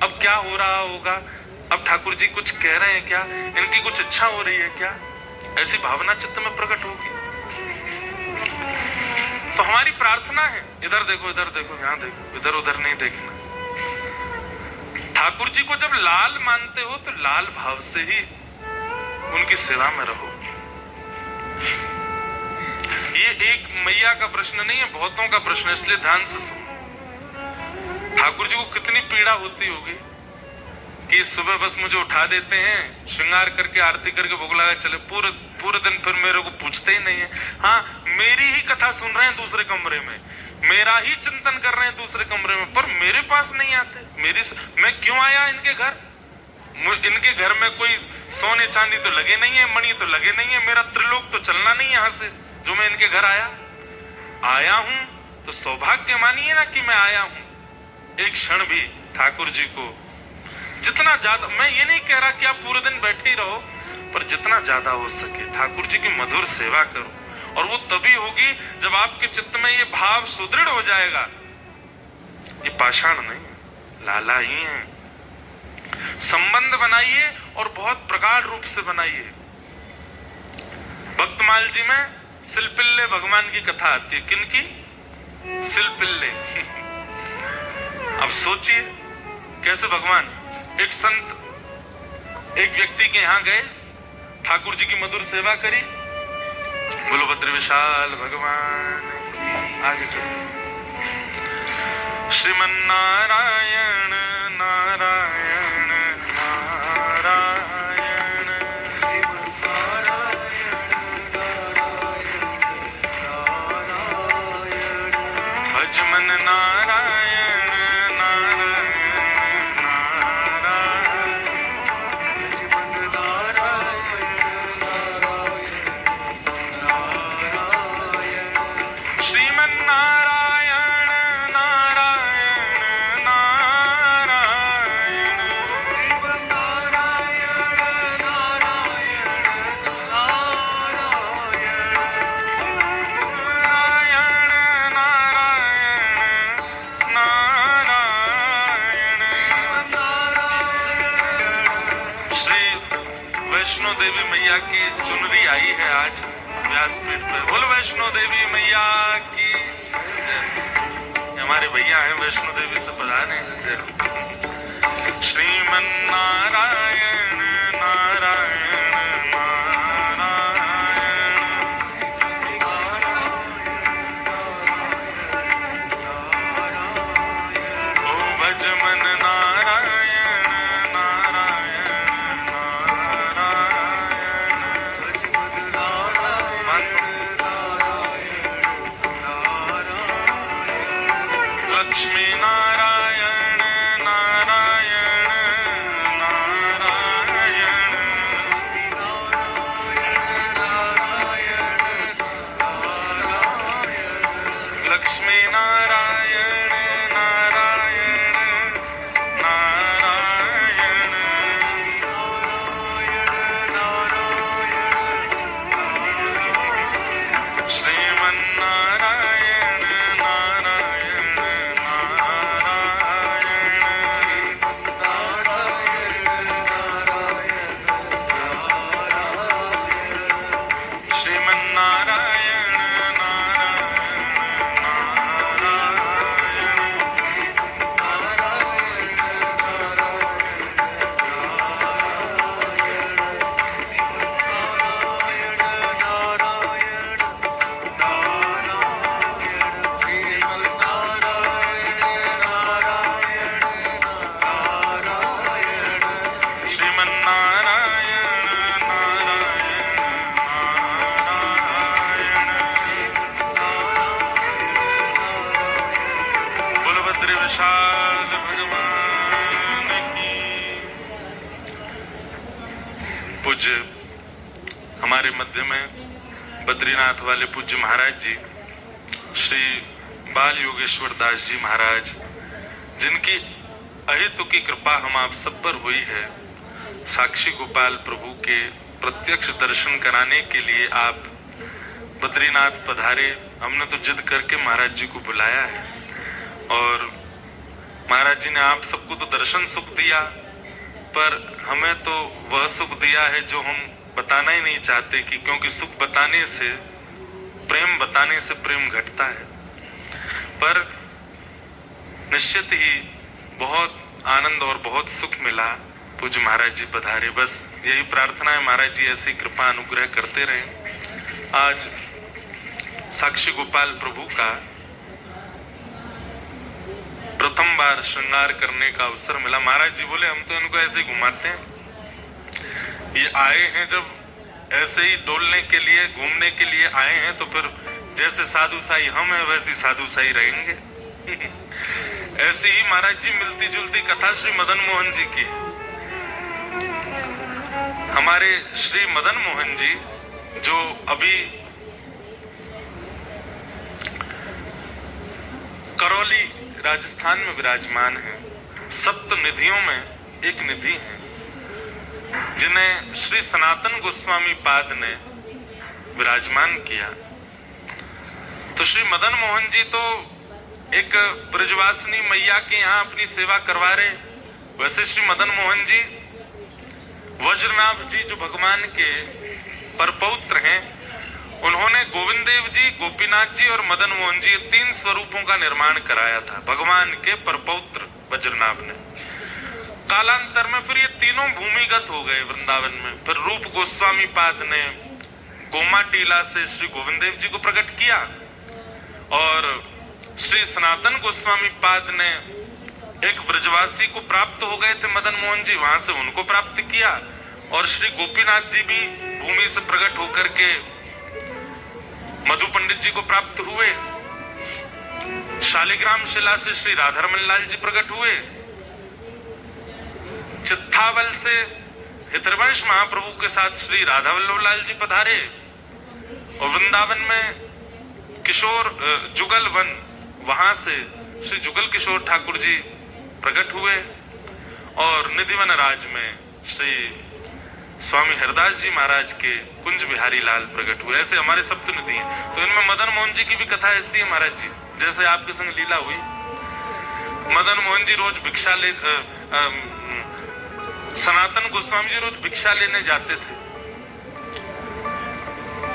अब क्या हो रहा होगा, अब ठाकुर जी कुछ कह रहे हैं क्या, इनकी कुछ इच्छा हो रही है क्या, ऐसी भावना चित्त में प्रकट होगी। तो हमारी प्रार्थना है, इधर देखो, इधर देखो, यहां देखो, इधर उधर नहीं देखना। ठाकुर जी को जब लाल मानते हो तो लाल भाव से ही उनकी सेवा में रहो। ये एक मैया का प्रश्न नहीं है, बहुतों का प्रश्न है, इसलिए ध्यान से सुनो। ठाकुर जी को कितनी पीड़ा होती होगी कि सुबह बस मुझे उठा देते हैं, श्रृंगार करके आरती करके भोग लगा चले, पूरे दिन फिर मेरे को पूछते ही नहीं है। हाँ, मेरी ही कथा सुन रहे हैं दूसरे कमरे में, मेरा ही चिंतन कर रहे हैं दूसरे कमरे में, पर मेरे पास नहीं आते। मैं क्यों आया इनके घर? इनके घर में कोई सोने चांदी तो लगे नहीं है, मणि तो लगे नहीं है, मेरा त्रिलोक तो चलना नहीं है यहाँ से, जो मैं इनके घर आया हूं तो सौभाग्य मानिए ना कि मैं आया हूं। एक क्षण भी ठाकुर जी को जितना ज्यादा, मैं ये नहीं कह रहा कि आप पूरे दिन बैठे ही रहो, पर जितना ज्यादा हो सके ठाकुर जी की मधुर सेवा करो। और वो तभी होगी जब आपके चित्त में ये भाव सुदृढ़ हो जाएगा, ये पाषाण नहीं, लाला ही है। संबंध बनाइए और बहुत प्रगाढ़ रूप से बनाइए। भक्तमाल जी में सिलपिल्ले भगवान की कथा आती है। किनकी? सिलपिल्ले। अब सोचिए कैसे भगवान, एक संत एक व्यक्ति के यहां गए, ठाकुर जी की मधुर सेवा करी, बोलो भद्र विशाल भगवान। आगे चलो। श्रीमन नारायण नारायण नारायण, श्रीमन नारायण नारायण नारायण, भजमन नारायण नारायण नारायण, श्रीमन नारायण नारायण नारायण, श्रीमन नारायण नारायण नारायण, श्रीमन नारायण नारायण नारायण, नारायण नारायण। श्री वैष्णो देवी मैया की चुनरी आई है आज व्यासपीठ पे। बोलो वैष्णो देवी मैया की जय। हमारे भैया हैं वैष्णो देवी से पधारे हैं। जय। श्रीमन नारायण नारायण नारायण, ओ भजमन नारायण नारायण नारायण, श्रीमन नारायण नारायण नारायण, लक्ष्मी नारायण नारायण नारायण, लक्ष्मी नारायण नारायण नारायण, लक्ष्मी नारायण नारायण नारायण, नारायण नारायण नारायण, श्रीमन नारायण नारायण पूज्य हमारे मध्य में बद्रीनाथ वाले पूज्य महाराज जी श्री बाल योगेश्वर दास जी महाराज, जिनकी अहेतुकी कृपा हम आप सब पर हुई है, साक्षी गोपाल प्रभु के प्रत्यक्ष दर्शन कराने के लिए आप बद्रीनाथ पधारे। हमने तो जिद करके महाराज जी को बुलाया है और महाराज जी ने आप सबको तो दर्शन सुख दिया, पर हमें तो वह सुख दिया है जो हम बताना ही नहीं चाहते, कि क्योंकि सुख बताने से, प्रेम बताने से प्रेम घटता है। पर निश्चित ही बहुत आनंद और बहुत सुख मिला। पूज्य महाराज जी पधारे, बस यही प्रार्थना है महाराज जी ऐसी कृपा अनुग्रह करते रहें। आज साक्षी गोपाल प्रभु का प्रथम बार श्रृंगार करने का अवसर मिला। महाराज जी बोले हम तो इनको ऐसे ही घुमाते हैं, ये आए हैं जब ऐसे ही डोलने के लिए, घूमने के लिए आए हैं, तो फिर जैसे साधु साई हम हैं वैसे साधु साई रहेंगे। ऐसी ही महाराज जी मिलती जुलती कथा श्री मदन मोहन जी की। हमारे श्री मदन मोहन जी जो अभी करौली राजस्थान में विराजमान है, सप्त निधियों में एक निधि है, जिन्हें श्री सनातन गोस्वामी पाद ने विराजमान किया। तो श्री मदन मोहन जी तो एक ब्रजवासिनी मैया के यहाँ अपनी सेवा करवा रहे। वैसे श्री मदन मोहन जी वज्रनाभ जी जो भगवान के परपौत्र हैं, उन्होंने गोविंद देव जी, गोपीनाथ जी और मदन मोहन जी, तीन स्वरूपों का निर्माण कराया था भगवान के परपौत्र वज्रनाभ ने। कालांतर में फिर ये तीनों भूमिगत हो गए वृंदावन में। फिर रूप गोस्वामी पाद ने गोमा टीला से श्री गोविंद देव जी को प्रकट किया और श्री सनातन गोस्वामी पाद ने एक ब्रजवासी को प्राप्त हो गए थे मदन मोहन जी, वहां से उनको प्राप्त किया। और श्री गोपीनाथ जी भी भूमि से प्रकट होकर के मधु पंडित जी को प्राप्त हुए। शालिग्राम शिला से श्री राधारमन लाल जी प्रकट हुए। चित्तावल से हितवंश महाप्रभु के साथ श्री राधा वल्लभ लाल जी पधारे। और वृंदावन में किशोर जुगल वन, वहां से श्री जुगल किशोर ठाकुर जी प्रकट हुए। और निधिवन राज में श्री स्वामी हरदास जी महाराज के कुंज बिहारी लाल प्रकट हुए। ऐसे हमारे सप्तनिधि हैं। तो इनमें मदन मोहन जी की भी कथा ऐसी है महाराज जी, जैसे आपके संग लीला हुई। मदन मोहन जी रोज भिक्षा ले, सनातन गोस्वामी जी रोज भिक्षा लेने जाते थे।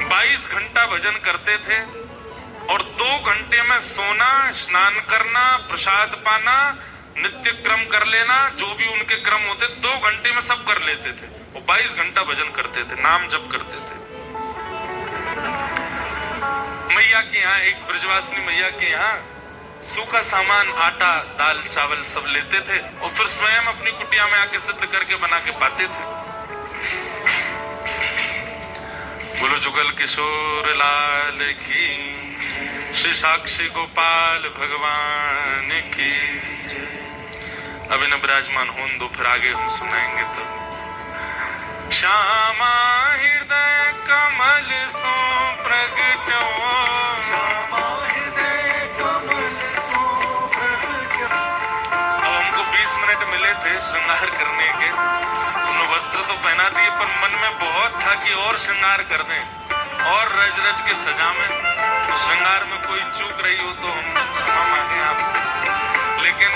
22 घंटा भजन करते थे और 2 घंटे में सोना, स्नान करना, प्रसाद पाना, नित्य क्रम कर लेना, जो भी उनके क्रम होते 2 घंटे में सब कर लेते थे। वो 22 घंटा भजन करते थे, नाम जप करते थे। मैया के यहाँ, एक ब्रजवासिनी मैया के यहाँ सूखा सामान, आटा, दाल, चावल सब लेते थे और फिर स्वयं अपनी कुटिया में आके सिद्ध करके बना के पाते थे। बोलो जुगल किशोर लाल की, श्री साक्षी गोपाल भगवान की। अब इन्हें विराजमान होने दो, फिर आगे हम सुनाएंगे। तब श्यामा हृदय कमल सो प्रगट्यो, श्यामा हृदय कमल सो प्रगट्यो। अब हमको 20 मिनट मिले थे श्रृंगार करने के। हमने वस्त्र तो पहना दिए, पर मन में बहुत था कि और श्रृंगार कर दें और रज रज के सजावें। तो श्रृंगार में कोई चूक रही हो तो हम क्षमा मांगे आपसे। लेकिन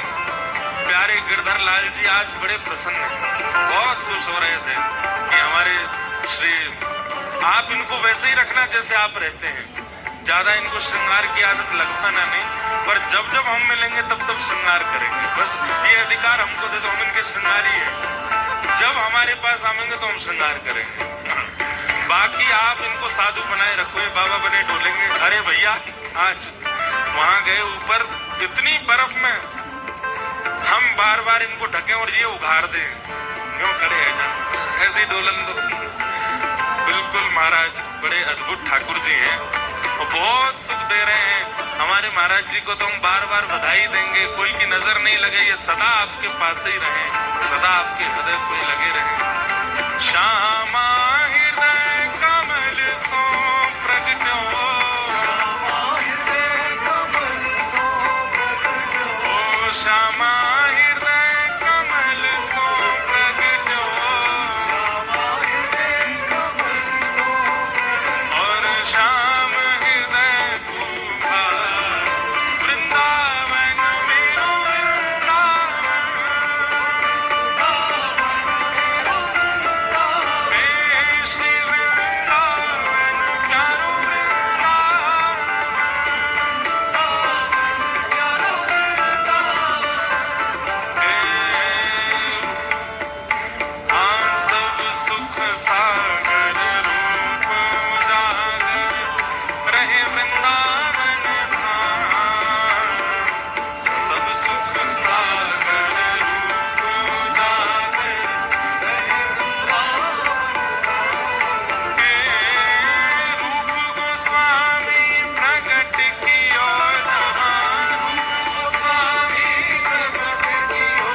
प्यारे गिरधर लाल जी आज बड़े प्रसन्न हैं, बहुत खुश हो रहे थे कि हमारे श्री, आप इनको वैसे ही रखना जैसे आप रहते हैं। ज्यादा इनको श्रृंगार की आदत लगवाना नहीं, पर जब जब हम मिलेंगे तब तब श्रृंगार करेंगे। बस ये अधिकार हमको दे दो, हम इनके श्रृंगारी है। जब हमारे पास आएंगे तो हम श्रृंगार करेंगे। बाकी आप इनको साधु बनाए रखो, ये बाबा बने डोलेंगे। अरे भैया, आज वहां गए ऊपर इतनी बर्फ में, हम बार बार इनको ढके और ये उघाड़ दें, क्यों खड़े हैं, ऐसे ही डोलन दो। बिल्कुल महाराज बड़े अद्भुत ठाकुर जी हैं और बहुत सुख दे रहे हैं। हमारे महाराज जी को तो हम बार बार बधाई देंगे, कोई की नजर नहीं लगे, ये सदा आपके पास ही रहे, सदा आपके हृदय से लगे रहे। श्यामा हृदय कमल सो प्रगट्यो श्यामा हृदय कमल सो प्रगट्यो ओ श्यामा हृदय कमल सो प्रगट्यो श्यामा हृदय कमल सो प्रगट्यो और श्याम हृदय तुम्हा वृंदावन मेरो वृंदावन हे श्री वृंदावन प्यारो वृंदावन हाँ सब सुख सागर रूप उजागर रहे वृंदावन धाम सब सुख सागर रूप उजागर हे रूप गोस्वामी प्रगट कियो जहाँ गोस्वामी प्रगट कियो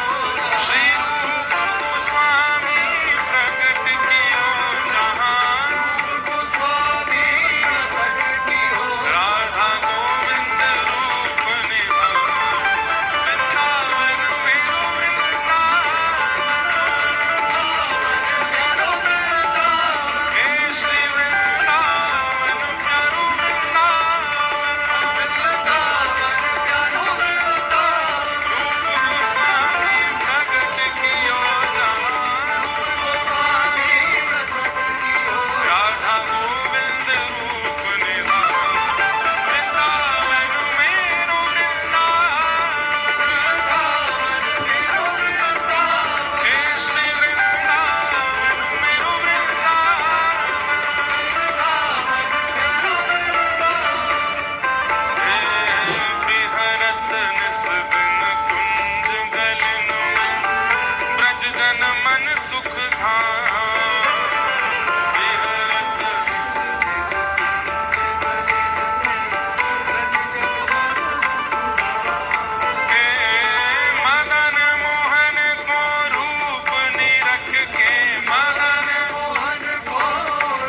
श्री रूप गोस्वामी प्रगट कियो जहाँ गोस्वामी प्रगट कियो राधा गोविंद रूप निभाओ वृंदावन मेरो वृंदावन हे श्री वृंदावन प्यारो वृंदावन रूप गोस्वामी प्रगट कियो जहाँ राधा गोविंद रूप निभाओ वृंदावन मेरो वृंदावन हे श्री वृंदावन मेरो वृंदावन हे विहरत निस्दिन कुंज गलिन ब्रज जन मन सुख धाम विहरत हे मदन मोहन को रूप निरख के मदन मोहन को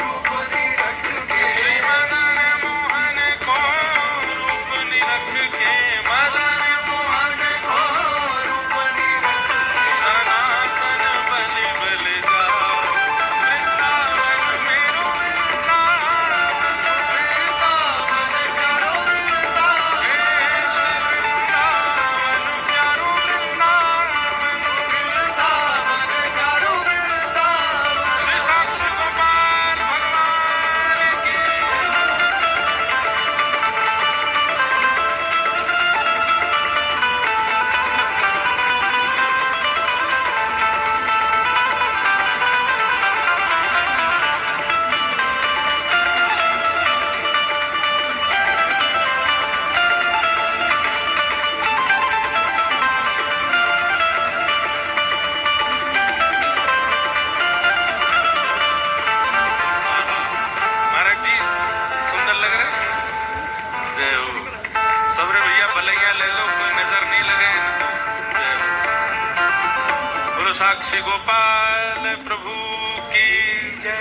रूप निरख के श्री मदन मोहन को रूप निरख के मदन मोहन को रूप निरख सनातन बलि बलि जाओ वृंदावन मेरो वृंदावन हे श्री वृंदावन प्यारो वृंदावन श्री साक्षी गोपाल भगवान की महाराज जी सुंदर लग रहे हैं जय हो सबरे भैया भलैया ले लो कोई नजर नहीं लगे इनको जय हो बोलो साक्षी गोपाल प्रभु की जय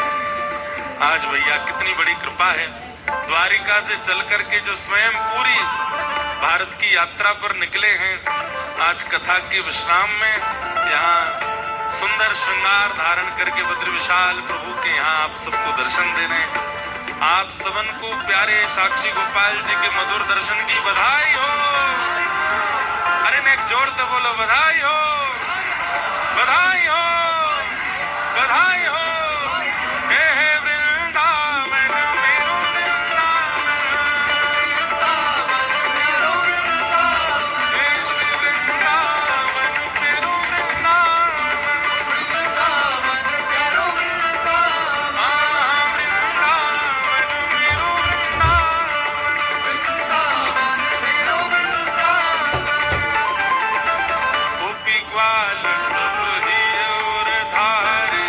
आज भैया कितनी बड़ी कृपा है द्वारिका से चल करके जो स्वयं पूरी भारत की यात्रा पर निकले हैं आज कथा के विश्राम में यहाँ सुंदर श्रृंगार धारण करके बद्र विशाल प्रभु के यहाँ आप सबको दर्शन दे रहे हैं आप सबन को प्यारे साक्षी गोपाल जी के मधुर दर्शन की बधाई हो अरे नेक जोर तो बोलो बधाई हो बधाई हो बधाई हो हे वृंदावन मेरो वृंदावन हे श्री वृंदावन मेरो वृंदावन हाँ वृंदावन मेरो वृंदावन गोपी ग्वाल सब ही और धारे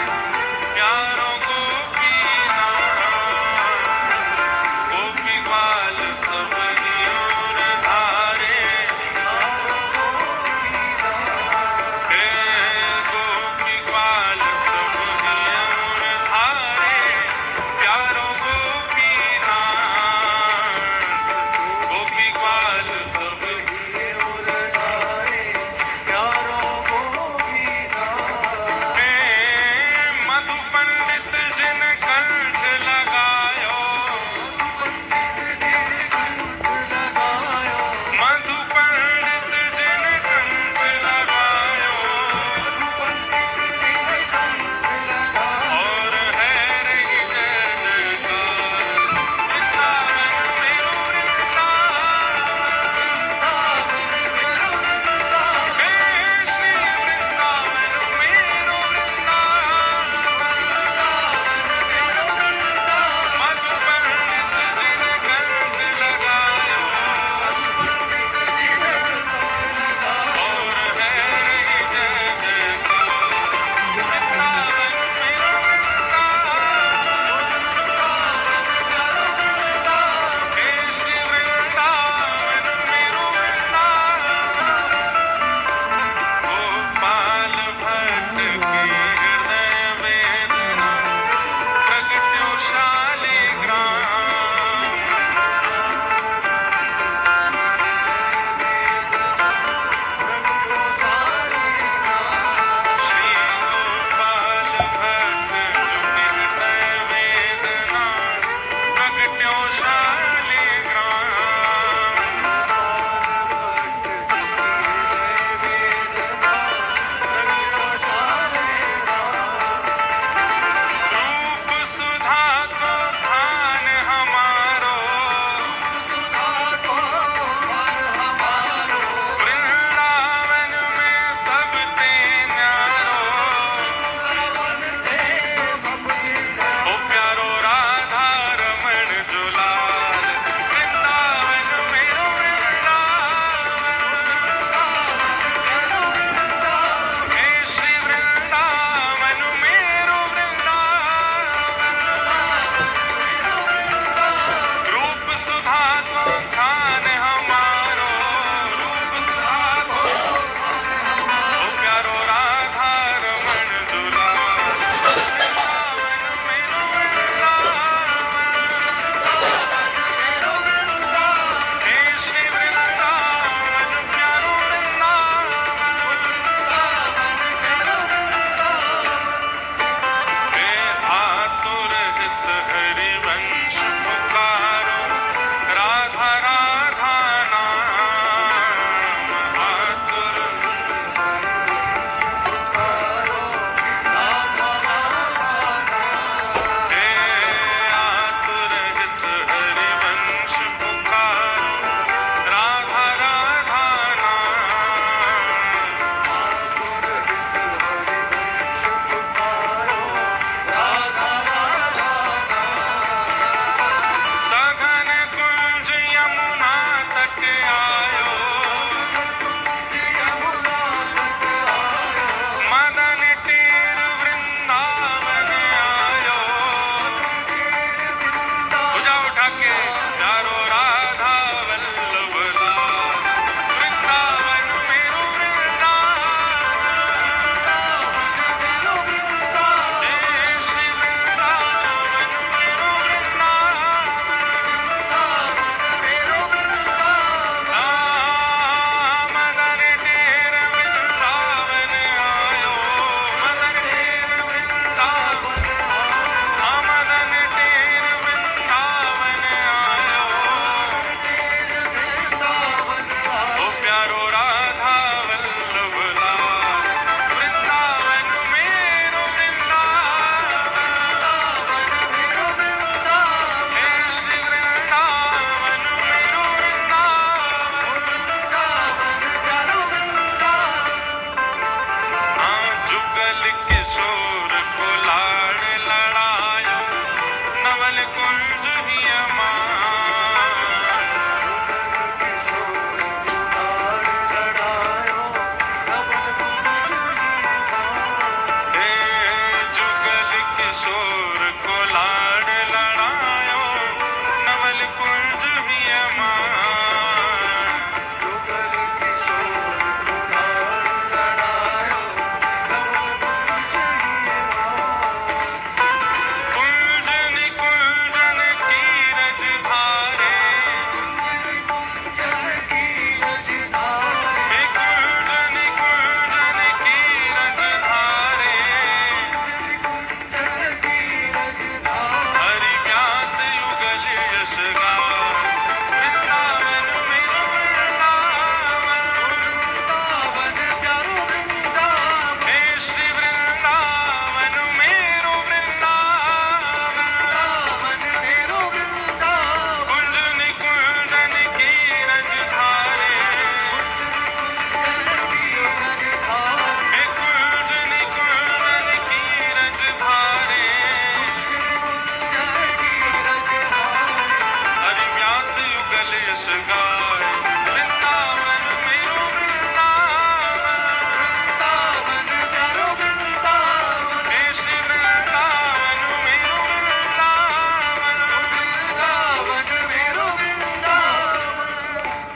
गाए। वृंदावन मेरो वृंदावन, वृंदावन मेरो वृंदावन, हे श्री वृंदावन मेरो वृंदावन। वृंदावन मेरो वृंदावन।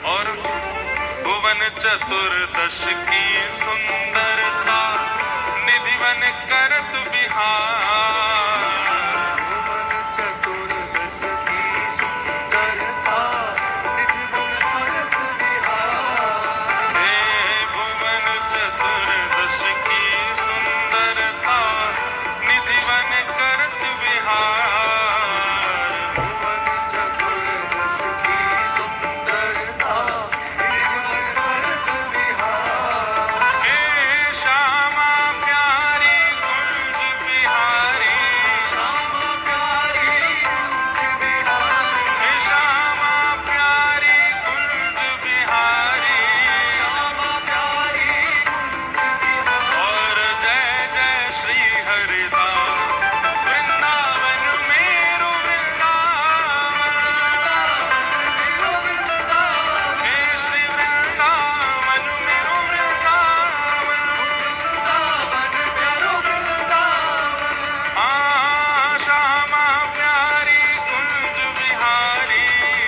और भुवन चतुर्दश की सुंदरता, निधिवन करत बिहार। भुवन चतुर्दश की सुंदरता, निधिवन करत बिहार। हे भुवन चतुर्दश की सुंदरता, निधिवन करत बिहार। भुवन चतुर्दश की सुंदरता, निधिवन करत बिहार। हे श्यामा प्यारी कुंज बिहारी, श्यामा प्यारी कुंज बिहारी, हे श्यामा प्यारी कुंज बिहारी। श्यामा प्यारी कुंज बिहारी। और जय जय श्री हरिदास, वृंदावन मेरो वृंदावन। मेरो वृंदावन, हे श्री वृंदावन मेरो वृंदावन। वृंदावन मेरो वृंदावन। श्यामा प्यारी कुंज बिहारी,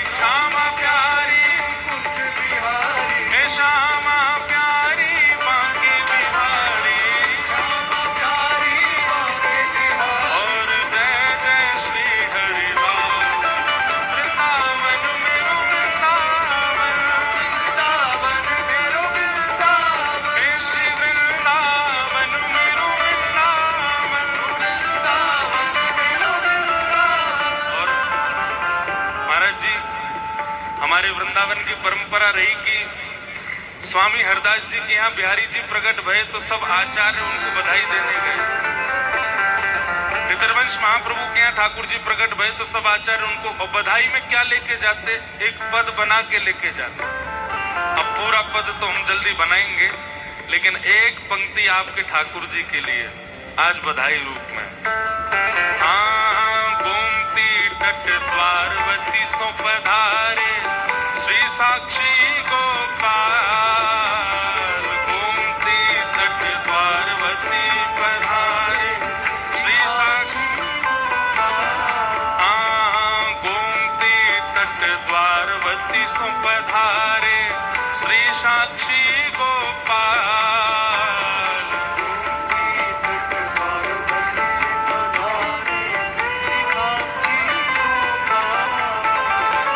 श्यामा प्यारी, कुंज बिहारी, हे श्यामा प्यारी बांके बिहारी। श्यामा प्यारी बांके बिहारी। और जय जय श्री हरिदास, वृंदावन मेरो वृंदावन। वृंदावन मेरो वृंदावन, हे श्री वृंदावन मेरो वृंदावन। वृंदावन मेरो वृंदावन। और महाराज जी, हमारे वृंदावन की परंपरा रही कि स्वामी हरदास जी के यहाँ बिहारी जी प्रकट भये तो सब आचार्य उनको बधाई देने गए। पितरवंश महाप्रभु के यहाँ ठाकुर जी प्रकट भये तो सब आचार्य उनको, और बधाई में क्या लेके जाते, एक पद बना के लेके जाते। अब पूरा पद तो हम जल्दी बनाएंगे, लेकिन एक पंक्ति आपके ठाकुर जी के लिए आज बधाई रूप में। हाँ, गोमती तट द्वारवती सो पधारे, श्री साक्षी गोपाल। गोमती तट द्वारवती पधारे, श्री साक्षी। हाँ, गोमती तट द्वारवती सो पधारे, श्री साक्षी गोपाल।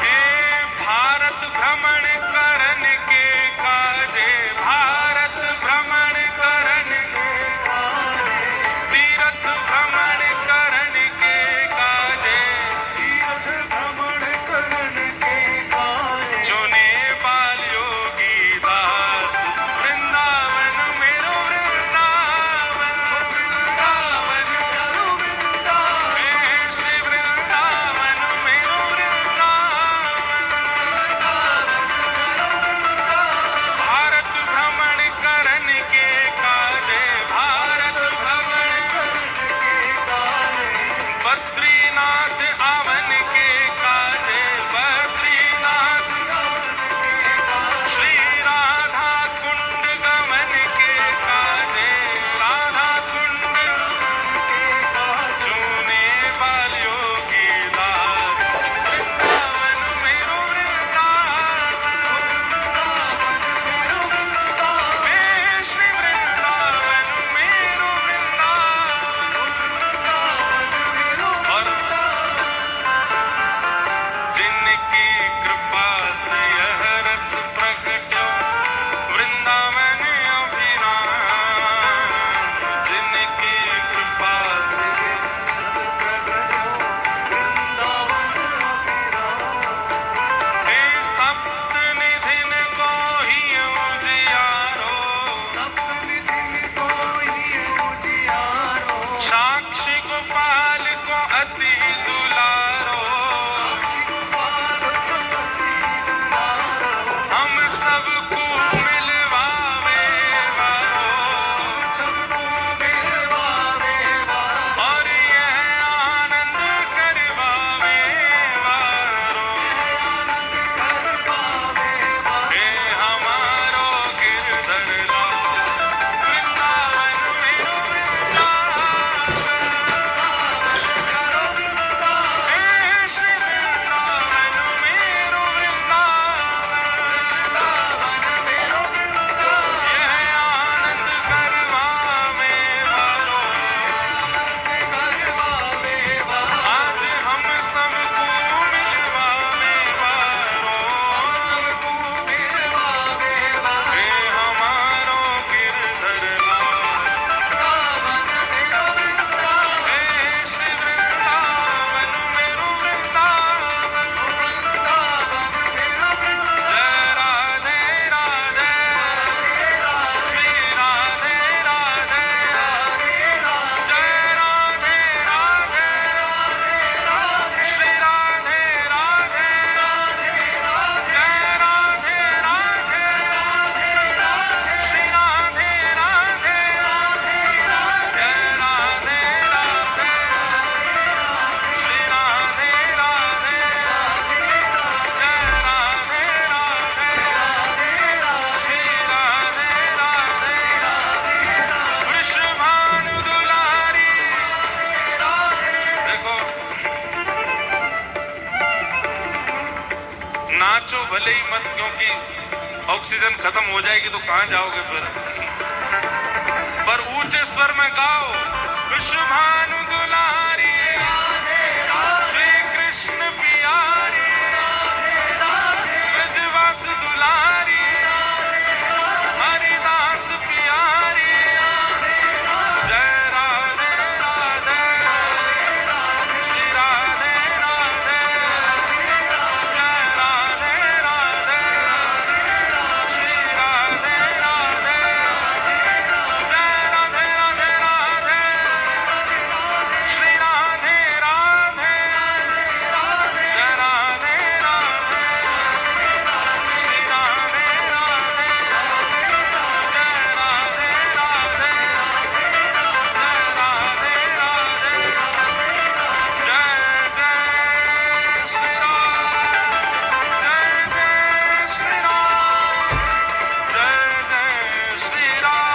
हे भारत भ्रमण करन के काजे, भारत भ्रमण करन के, तीर्थ भ्रमण करन के काजे, तीर्थ भ्रमण करन के काजे, जो नेपाल योगी दास, वृंदावन भले ही मत, क्योंकि ऑक्सीजन खत्म हो जाएगी तो कहां जाओगे फिर। पर ऊंचे स्वर में गाओ, विश्व भानु दुलारी श्री कृष्ण प्यारी ब्रजवास दुलारी हरिदास प्यारी जय राधे राधे श्री राधे राधे जय राधे राधे श्री राधे राधे जय राधे राधे राधे श्री राधे राधे जय राधे राधे श्री राधे राधे जय राधे राधे जय राधे राधे जय जय श्री राम जय जय श्री राम जय जय श्री राम।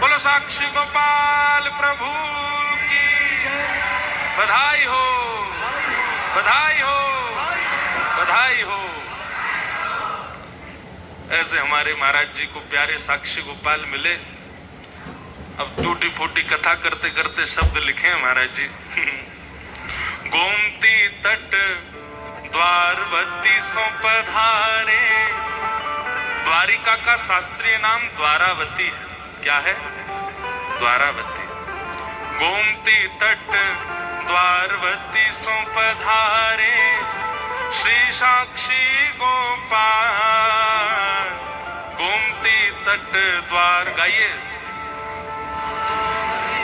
बोलो साक्षी गोपाल प्रभु की बधाई हो, बधाई हो, बधाई हो। ऐसे हमारे महाराज जी को प्यारे साक्षी गोपाल मिले। अब टूटी फूटी कथा करते करते शब्द लिखे हैं महाराज जी। गोमती तट द्वारवती सो पधारे। द्वारिका का शास्त्रीय नाम द्वारावती है। क्या है? द्वारावती। गोमती तट द्वारवती सो पधारे श्री साक्षी गोपाल। गोमती तट द्वार गाइए।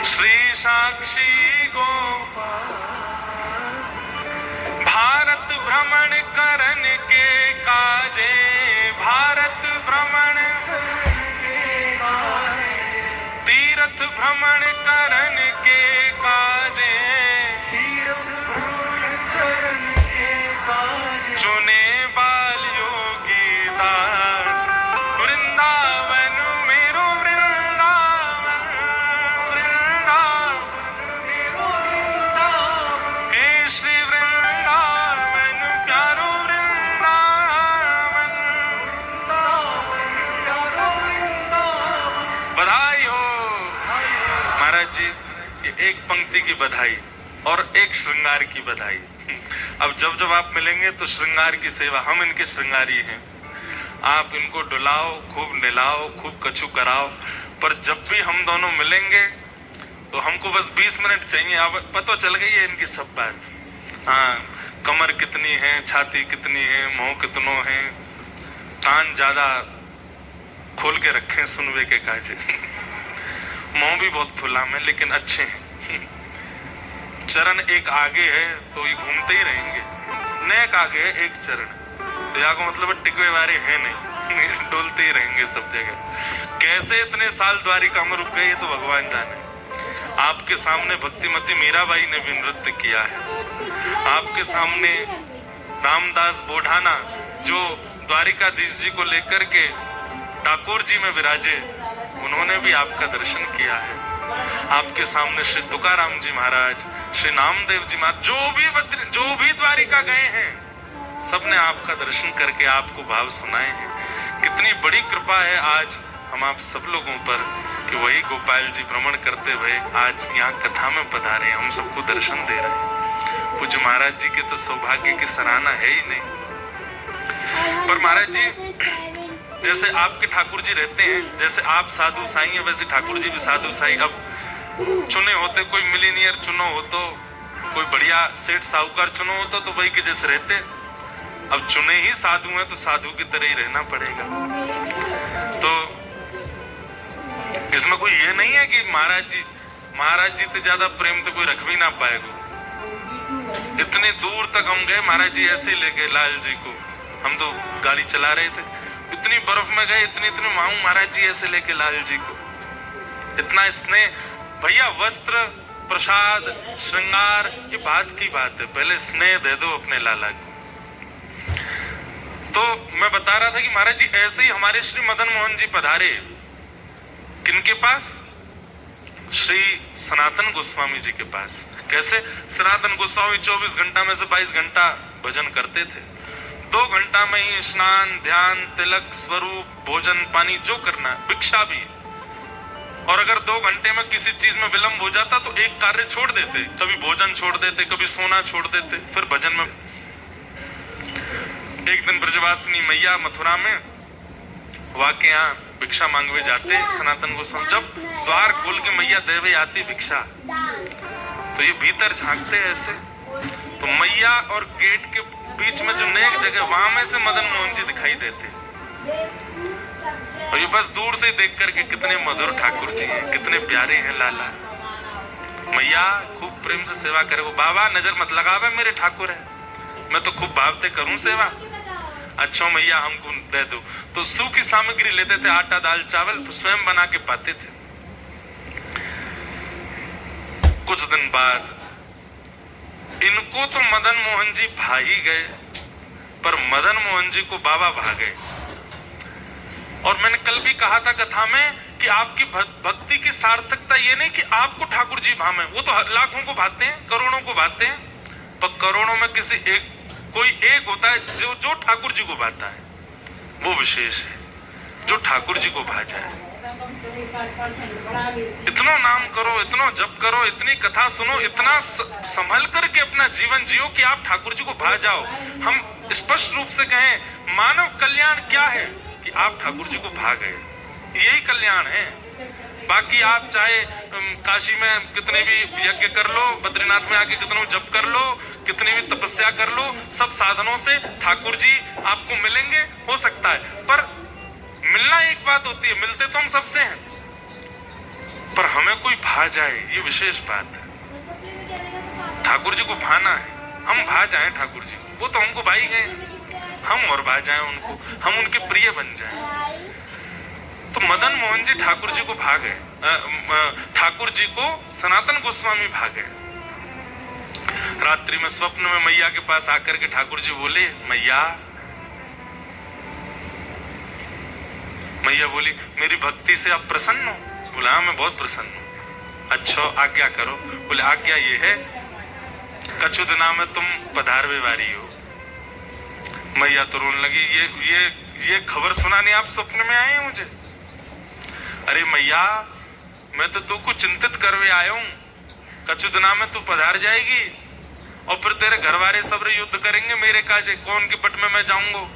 श्री साक्षी गोपाल भारत भ्रमण करन के काजे। भारत भ्रमण तीर्थ भ्रमण करन के काजे। चुने बाल योगी दास वृंदावन मेरो वृंदावन वृंदावन हे श्री वृंदावन प्यारो वृंदावन। बधाई हो महाराज जी। ये एक पंक्ति की बधाई और एक श्रृंगार की बधाई। अब जब जब आप मिलेंगे तो श्रृंगार की सेवा, हम इनके श्रृंगारी हैं। आप इनको डुलाओ, खूब नहलाओ, खूब कछु कराओ। पर जब भी हम दोनों मिलेंगे तो हमको बस 20 मिनट चाहिए। अब पता चल गई है इनकी सब बात। हाँ, कमर कितनी है, छाती कितनी है, मुंह कितनों है, कान ज्यादा खोल के रखे सुनवे के काजे। मुंह भी बहुत फुला में लेकिन अच्छे हैं। चरण एक आगे है तो ये घूमते ही रहेंगे। नेक आगे है एक चरण, तो यहाँ को मतलब टिकवे वाले है नहीं, डोलते ही रहेंगे सब जगह। कैसे इतने साल द्वारिका में रुक गए ये तो भगवान जाने। आपके सामने भक्तिमती मीराबाई ने भी नृत्य किया है। आपके सामने रामदास बोढ़ाना जो द्वारिकाधीश जी को लेकर के ठाकुर जी में विराजे, उन्होंने भी आपका दर्शन किया है। आपके सामने श्री तुकाराम जी महाराज, श्री नामदेव जी महाराज, जो भी द्वारिका गए हैं, सबने आपका दर्शन करके आपको भाव सुनाए हैं। कितनी बड़ी कृपा है आज हम आप सब लोगों पर कि वही गोपाल जी भ्रमण करते हुए आज यहाँ कथा में पधारे, हम सबको दर्शन दे रहे हैं। पूज्य महाराज जी के तो सौभाग्य की सराहना है ही नहीं। पर महाराज जी जैसे आपके ठाकुर जी रहते हैं, जैसे आप साधु साईं है, वैसे ठाकुर जी भी साधु साईं। अब चुने होते, कोई मिलीनियर चुनो हो तो, कोई बढ़िया सेठ साहूकार चुनो होता तो वही के जैसे रहते। अब चुने ही साधु हैं तो साधु की तरह ही रहना पड़ेगा। तो इसमें कोई ये नहीं है कि महाराज जी तो ज्यादा प्रेम तो कोई रख भी ना पाएगा। इतनी दूर तक हम गए, महाराज जी ऐसे ले गए लाल जी को। हम तो गाड़ी चला रहे थे, इतनी बर्फ में गए, इतनी माऊ महाराज जी ऐसे लेके लाल जी को। इतना स्नेह भैया, वस्त्र प्रसाद श्रृंगार ये बात की बात है, पहले स्नेह दे दो अपने लाला को। तो मैं बता रहा था कि महाराज जी ऐसे ही हमारे श्री मदन मोहन जी पधारे। किनके पास? श्री सनातन गोस्वामी जी के पास। कैसे? सनातन गोस्वामी 24 घंटा में से 22 घंटा भजन करते थे। 2 घंटा में ही स्नान, ध्यान, तिलक, स्वरूप, भोजन, पानी जो करना है, भिक्षा भी। और अगर 2 घंटे में किसी चीज में विलंब हो जाता तो एक कार्य छोड़ देते, कभी भोजन छोड़ देते, कभी सोना छोड़ देते, फिर भजन में। एक दिन ब्रजवासिनी मैया मथुरा में वाके यहाँ भिक्षा मांगवे जाते सनातन गोस्वामी। जब द्वार खोल के मैया देवे आती भिक्षा, तो ये भीतर झांकते ऐसे, तो मैया और गेट के बीच में जो नेक जगह, वहां में से मदन मोहन जी दिखाई देते। और ये बस दूर से देख करके कितने मधुर ठाकुर जी हैं, कितने प्यारे हैं लाला। मैया खूब प्रेम से सेवा करे। वो बाबा नजर मत लगावे, मेरे ठाकुर है, मैं तो खूब भावते करूं सेवा। अच्छा मैया हमको दे दो। तो सूखी सामग्री लेते थे, आटा, दाल, चावल, स्वयं बना के पाते थे। कुछ दिन बाद इनको तो मदन मोहन जी भा ही गए, पर मदन मोहन जी को बाबा भा गए। और मैंने कल भी कहा था कथा में कि आपकी भक्ति की सार्थकता ये नहीं कि आपको ठाकुर जी भावे, वो तो लाखों को भाते हैं, करोड़ों को भाते हैं, पर करोड़ों में किसी एक, कोई एक होता है जो ठाकुर जी को भाता है, वो विशेष है, जो ठाकुर जी को भा जाए। इतना नाम करो, इतना जप करो, इतनी कथा सुनो, इतना संभल करके अपना जीवन जियो कि आप ठाकुर जी को भा जाओ। हम स्पष्ट रूप से कहें, मानव कल्याण क्या है कि आप ठाकुर जी को भा गए, यही कल्याण है। बाकी आप चाहे काशी में कितने भी यज्ञ कर लो, बद्रीनाथ में आके कितना जप कर लो, कितनी भी तपस्या कर लो, सब साधनों से ठाकुर जी आपको मिलेंगे, हो सकता है। पर मिलना एक बात होती है, मिलते तो हम सबसे हैं, पर हमें कोई भा जाए, ये विशेष बात है। ठाकुर जी को भाना है, हम भा जाएं ठाकुर जी को, वो तो हमको भाई गए, हम और भा जाएं उनको, हम उनके प्रिय बन जाएं। तो मदन मोहन जी ठाकुर जी को भा गए, ठाकुर जी को सनातन गोस्वामी भा गए। रात्रि में स्वप्न में मैया के पास आकर के ठाकुर जी बोले, मैया बोली, मेरी भक्ति से आप प्रसन्न हो? बोला हाँ, मैं बहुत प्रसन्न हूं। अच्छा आज्ञा करो। बोले आज्ञा ये है, कछु दिना में तुम पधारवे वारी हो। मैया तो रोने लगी, ये खबर सुना नहीं, आप स्वप्न में आए हैं मुझे? अरे मैया, मैं तो तू को चिंतित करवे आया हूं, कछु दिना में तू पधार जाएगी और फिर तेरे घर वाले सब युद्ध करेंगे मेरे काजे, कौन के पट में मैं जाऊंगा,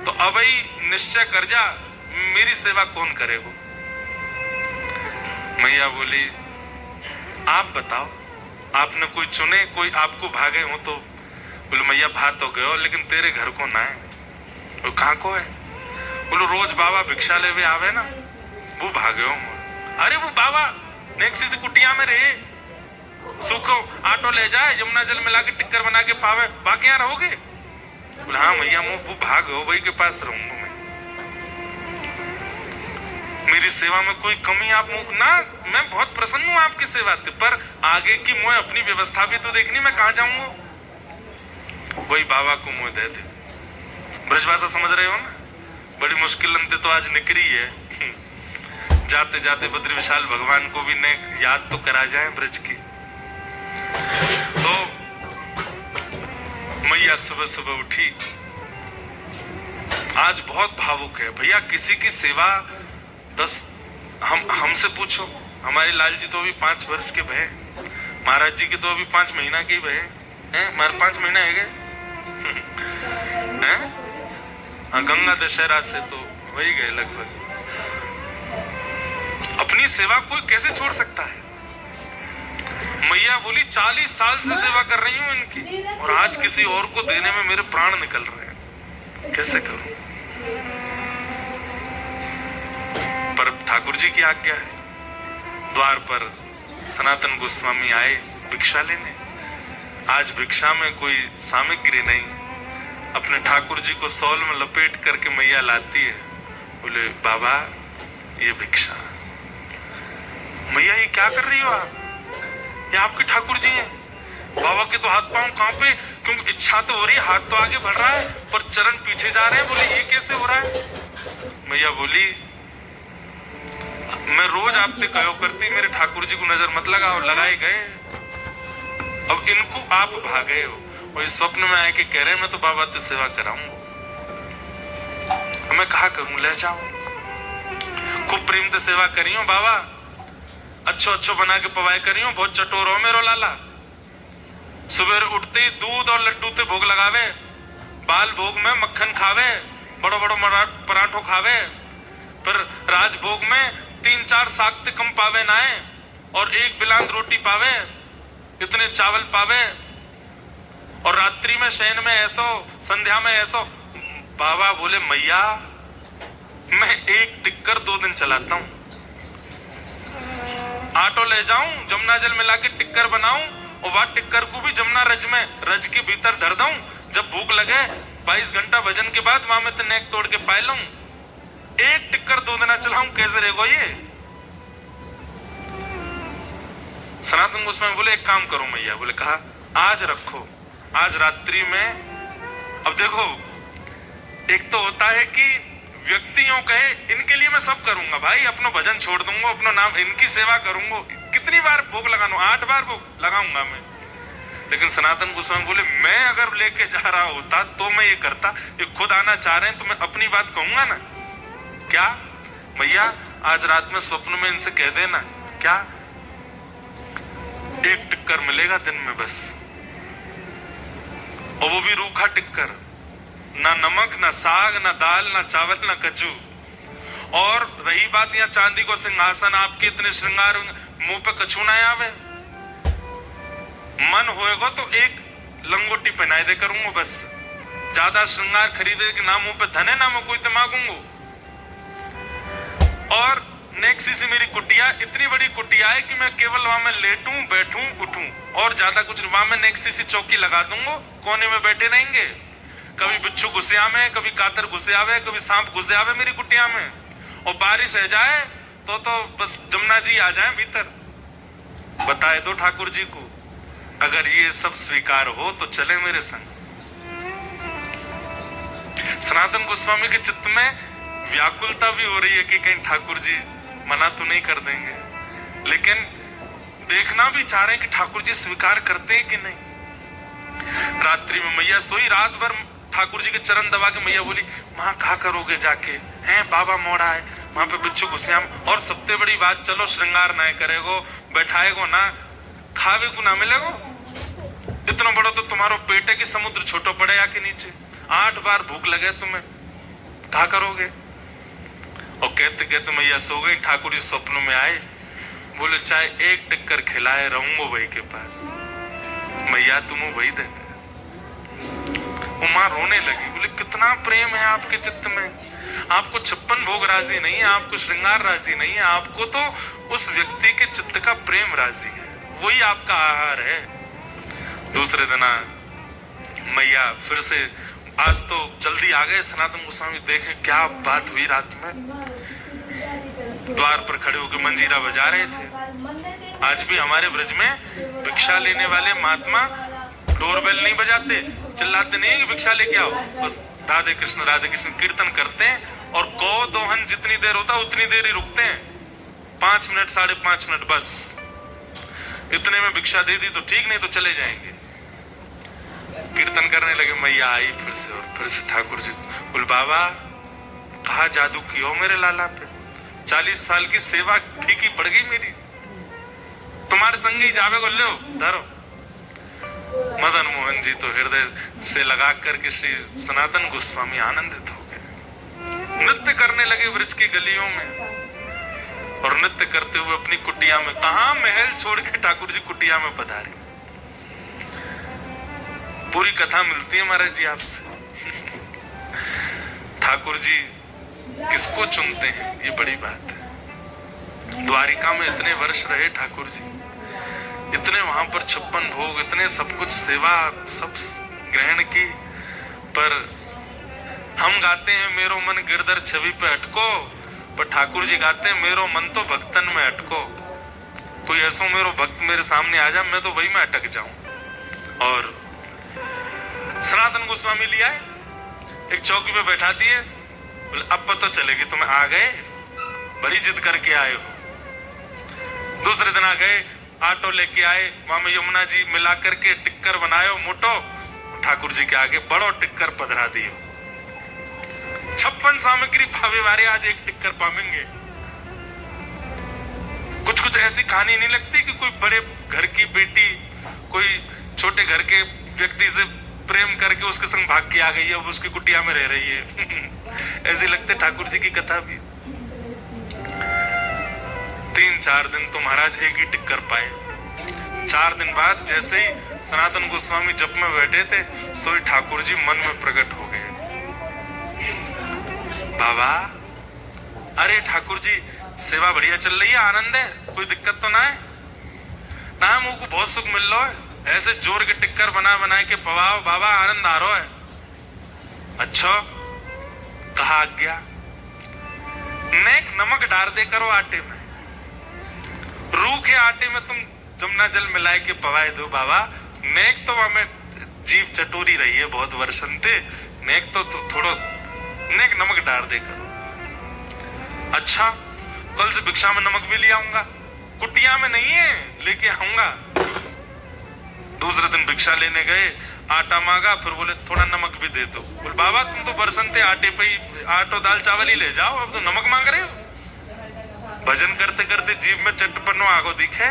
तो अब ही निश्चय कर जा, मेरी सेवा कौन करेगा? मैया बोली, आप बताओ, आपने कोई चुने, कोई आपको भागे हो तो? बोले मैया भा तो गयो, लेकिन तेरे घर को ना है। वो कहाँ को है? बोलो रोज बाबा भिक्षा लेवे आवे ना, वो भागे हो। अरे वो बाबा नेक्सी से कुटिया में रहे, सूखो आटो ले जाए, यमुना जल मिला के टिक्कर बना के पावे, बाकी यहाँ रहोगे? बोले हाँ मैया, वो भाग हो, वही के पास रहूंगा मैं, मेरी सेवा में कोई कमी आप ना, मैं बहुत प्रसन्न हूं आपकी सेवा से, पर आगे की मुझे अपनी व्यवस्था भी तो देखनी, मैं कहां जाऊंगा? वही बाबा को मुझे दे दे। ब्रजभाषा समझ रहे हो ना? बड़ी मुश्किल अंत तो आज निकली है। जाते जाते बद्री विशाल भगवान को भी ने याद तो करा जाए ब्रज की। तो मैया सुबह सुबह उठी, आज बहुत भावुक है भैया, किसी की सेवा 10 हमसे पूछो, हमारे लाल जी तो अभी 5 वर्ष के भय, महाराज जी के तो अभी 5 महीना के भय हैं, हमारे 5 महीना है गए हैं? हाँ, गंगा दशहरा से तो हो ही गए लगभग। अपनी सेवा कोई कैसे छोड़ सकता है? मैया बोली 40 साल से सेवा कर रही हूं इनकी, और आज किसी और को देने में मेरे प्राण निकल रहे हैं, कैसे करूं? पर ठाकुर जी की आज्ञा है। द्वार पर सनातन गोस्वामी आए भिक्षा लेने। आज भिक्षा में कोई सामग्री नहीं, अपने ठाकुर जी को सौल में लपेट करके मैया लाती है। बोले बाबा ये भिक्षा। मैया ये क्या कर रही हो आप? ये आपके ठाकुर जी हैं। बाबा के तो हाथ पांव कांपे, क्योंकि इच्छा तो हो रही है, हाथ तो आगे बढ़ रहा है पर चरण पीछे जा रहे हैं। बोले ये कैसे हो रहा है? मैया बोली मैं रोज आपसे कहो करती, मेरे ठाकुर जी को नजर मत लगाओ, लगाए गए। अब इनको आप भागे हो और इस स्वप्न में आए कि कह रहे मैं तो बाबा ते सेवा कराऊंगा। मैं कहा करूं, ले जाओ, खूब प्रेम से सेवा करियो बाबा, अच्छो अच्छो बना के पवाए करियो, बहुत चटोर हो मेरो लाला। सुबह उठते ही दूध और लड्डू ते भोग लगावे, बाल भोग में मक्खन खावे, बड़ो बड़ो पराठो खावे, फिर राजभोग में 3-4 साग ते कम पावे नाए और 1 बिलांद रोटी पावे, इतने चावल पावे। और रात्रि में शयन में ऐसो, संध्या में ऐसो। बाबा बोले मैया मैं 1 टिक्कर 2 दिन चलाता हूं, आटो ले जाऊं, जमुना जल मिला के टिक्कर बनाऊं और बाद टिक्कर को भी जमुना रज के भीतर धर दूं। जब भूख लगे 22 घंटा भजन के बाद वहां में तो नेक तोड़ के पाए लूं। 1 टिक्कर 2 दिन चलाऊं, कैसे रहेगा ये? सनातन गोस्वामी बोले एक काम करो मैया, बोले कहा आज रखो, आज रात्रि में। अब देखो, एक तो होता है कि व्यक्तियों कहे इनके लिए मैं सब करूंगा भाई, अपना भजन छोड़ दूंगा, अपना नाम, इनकी सेवा करूंगा, कितनी बार भोग लगाना, 8 बार भोग लगाऊंगा मैं। लेकिन सनातन गोस्वामी बोले मैं अगर लेके जा रहा होता तो मैं ये करता, ये खुद आना चाह रहे हैं तो मैं अपनी बात कहूंगा ना। क्या मैया आज रात में स्वप्न में इनसे कह देना, क्या 1 टिक्कर मिलेगा दिन में बस, और वो भी रूखा टिक्कर, ना नमक ना साग ना दाल ना चावल ना कचू। और रही बात यहाँ चांदी को सिंहासन, आपके इतने श्रृंगार, मुंह पे कछू ना आवे, मन होएगा तो 1 लंगोटी पहनाए दे करूंगा बस, ज्यादा श्रृंगार खरीदे कि ना मुंह पे धन है ना मैं कोई तो मांगूंगा। और नेक्सी से मेरी कुटिया इतनी बड़ी कुटिया है कि मैं केवल वहां में लेटूं बैठूं उठूं, और ज्यादा कुछ वहां में नेक्सी सी चौकी लगा दूंगा, कोने में बैठे रहेंगे। कभी बिच्छू घुसे आवे, कभी कातर घुसे आवे, कभी सांप घुसे आवे मेरी कुटिया में, और बारिश है जाए तो बस जमुना जी आ जाए भीतर। बताए दो ठाकुर जी को, अगर ये सब स्वीकार हो तो चले मेरे संग। सनातन गोस्वामी के चित्त में व्याकुलता भी हो रही है कि कहीं ठाकुर जी मना तो नहीं कर देंगे, लेकिन देखना भी चाह रहे हैं कि ठाकुर जी स्वीकार करते हैं कि नहीं। रात्रि में मैया सोई, रात भर ठाकुर जी के चरण दबा के मैया बोली वहां कहा करोगे जाके, हैं बाबा मोड़ा है वहां पे बिच्छू घुस्याम, और सबसे बड़ी बात चलो श्रृंगार ना करेगो, बैठाएगो ना, खावे को ना मिलेगो, इतना बड़ो तो तुम्हारो पेट है कि समुद्र छोटो पड़े या के नीचे, 8 बार भूख लगे तुम्हें, कहा करोगे? और कहते कहते मैया सो गई। ठाकुर जी स्वप्न में आए, बोले चाहे 1 टिक्कर खिलाए रहूंगो वही के पास। मैया तुम वही देते। वो मां रोने लगी, बोले कितना प्रेम है आपके चित्त में, आपको 56 भोग राजी नहीं है, आपको श्रृंगार राजी नहीं है, आपको तो उस व्यक्ति के चित्त का प्रेम राजी है, वही आपका आहार है। दूसरे दिन मैया फिर से, आज तो जल्दी आ गए सनातन गोस्वामी, देखे क्या बात हुई। रात में द्वार पर खड़े होकर मंजीरा बजा रहे थे। आज भी हमारे ब्रज में भिक्षा लेने वाले महात्मा डोरबेल नहीं बजाते, चिल्लाते नहीं कि भिक्षा लेके आओ, बस राधे कृष्ण कीर्तन करते हैं, और गौ दोहन जितनी देर होता है उतनी देर ही रुकते हैं, 5 मिनट 5.5 मिनट बस, इतने में भिक्षा दे दी तो ठीक, नहीं तो चले जाएंगे। कीर्तन करने लगे, मैया आई फिर से, और फिर से ठाकुर जी बोल बाबा कहा जादू किया मेरे लाला पे, 40 साल की सेवा फीकी पड़ गई मेरी, तुम्हारे संग ही जावे को लो धरो। मदन मोहन जी तो हृदय से लगा करके श्री सनातन गोस्वामी आनंदित हो गए, नृत्य करने लगे ब्रज की गलियों में, और नृत्य करते हुए अपनी कुटिया में, कहा महल छोड़ के ठाकुर जी कुटिया में पधारे। पूरी कथा मिलती है महाराज जी आपसे। ठाकुर जी किसको चुनते हैं ये बड़ी बात है। द्वारिका में इतने वर्ष रहे ठाकुर जी, इतने वहां पर 56 भोग, इतने सब कुछ सेवा सब ग्रहण की, पर हम गाते हैं मेरो मन गिरधर छवि पे अटको, पर ठाकुर जी गाते हैं मेरो मन तो भक्तन में अटको। कोई ऐसा मेरो भक्त मेरे सामने आ जाए मैं तो वही में अटक जाऊं। और सनातन गोस्वामी लिया है, एक चौकी पे बैठा दिए, बोले अब पता चलेगी तुम्हें आ गए, बड़ी जिद करके आए हो। दूसरे दिन आ गए, ऑटो लेके आए, वहां में यमुना जी मिला करके टिक्कर बनायो मोटो, ठाकुर जी के आगे बड़ो टिक्कर पधरा दियो। 56 सामग्री भावे वारे आज एक टिक्कर पावेंगे। कुछ कुछ ऐसी कहानी नहीं लगती कि कोई बड़े घर की बेटी कोई छोटे घर के व्यक्ति से प्रेम करके उसके संग भाग के आ गई है, अब उसकी कुटिया में रह रही है। ऐसे लगते ठाकुर जी की कथा भी। 3-4 दिन तो महाराज एक ही टिक्कर पाए। 4 दिन बाद जैसे ही सनातन गोस्वामी जप में बैठे थे, सोई ठाकुर जी मन में प्रकट हो गए। बाबा, अरे ठाकुर जी सेवा बढ़िया चल रही है, आनंद है, कोई दिक्कत तो ना है ना? मुंह को बहुत सुख मिल रहा है, ऐसे जोर के टिक्कर बना के पवाओ बाबा, आनंद आ रहा है। अच्छा, कहा आज्ञा, नेक नमक डाल दे करो आटे में, रूखे आटे में तुम जमुना जल मिलाए के पवाए दो बाबा। नेक तो हमें जीव चटोरी रही है बहुत वर्षन थे, नेक तो थोड़ो नेक नमक डाल दे करो। अच्छा, कल से भिक्षा में नमक भी ले आऊंगा, कुटिया में नहीं है, लेके आऊंगा। दूसरे दिन भिक्षा लेने गए, आटा मांगा, फिर बोले थोड़ा नमक भी दे दो। बोले बाबा तुम तो बरसन थे आटे पे ही, आटो दाल चावल ही ले जाओ, अब तो नमक मांग रहे हो। भजन करते करते जीव में चटपनो आगो दिखे।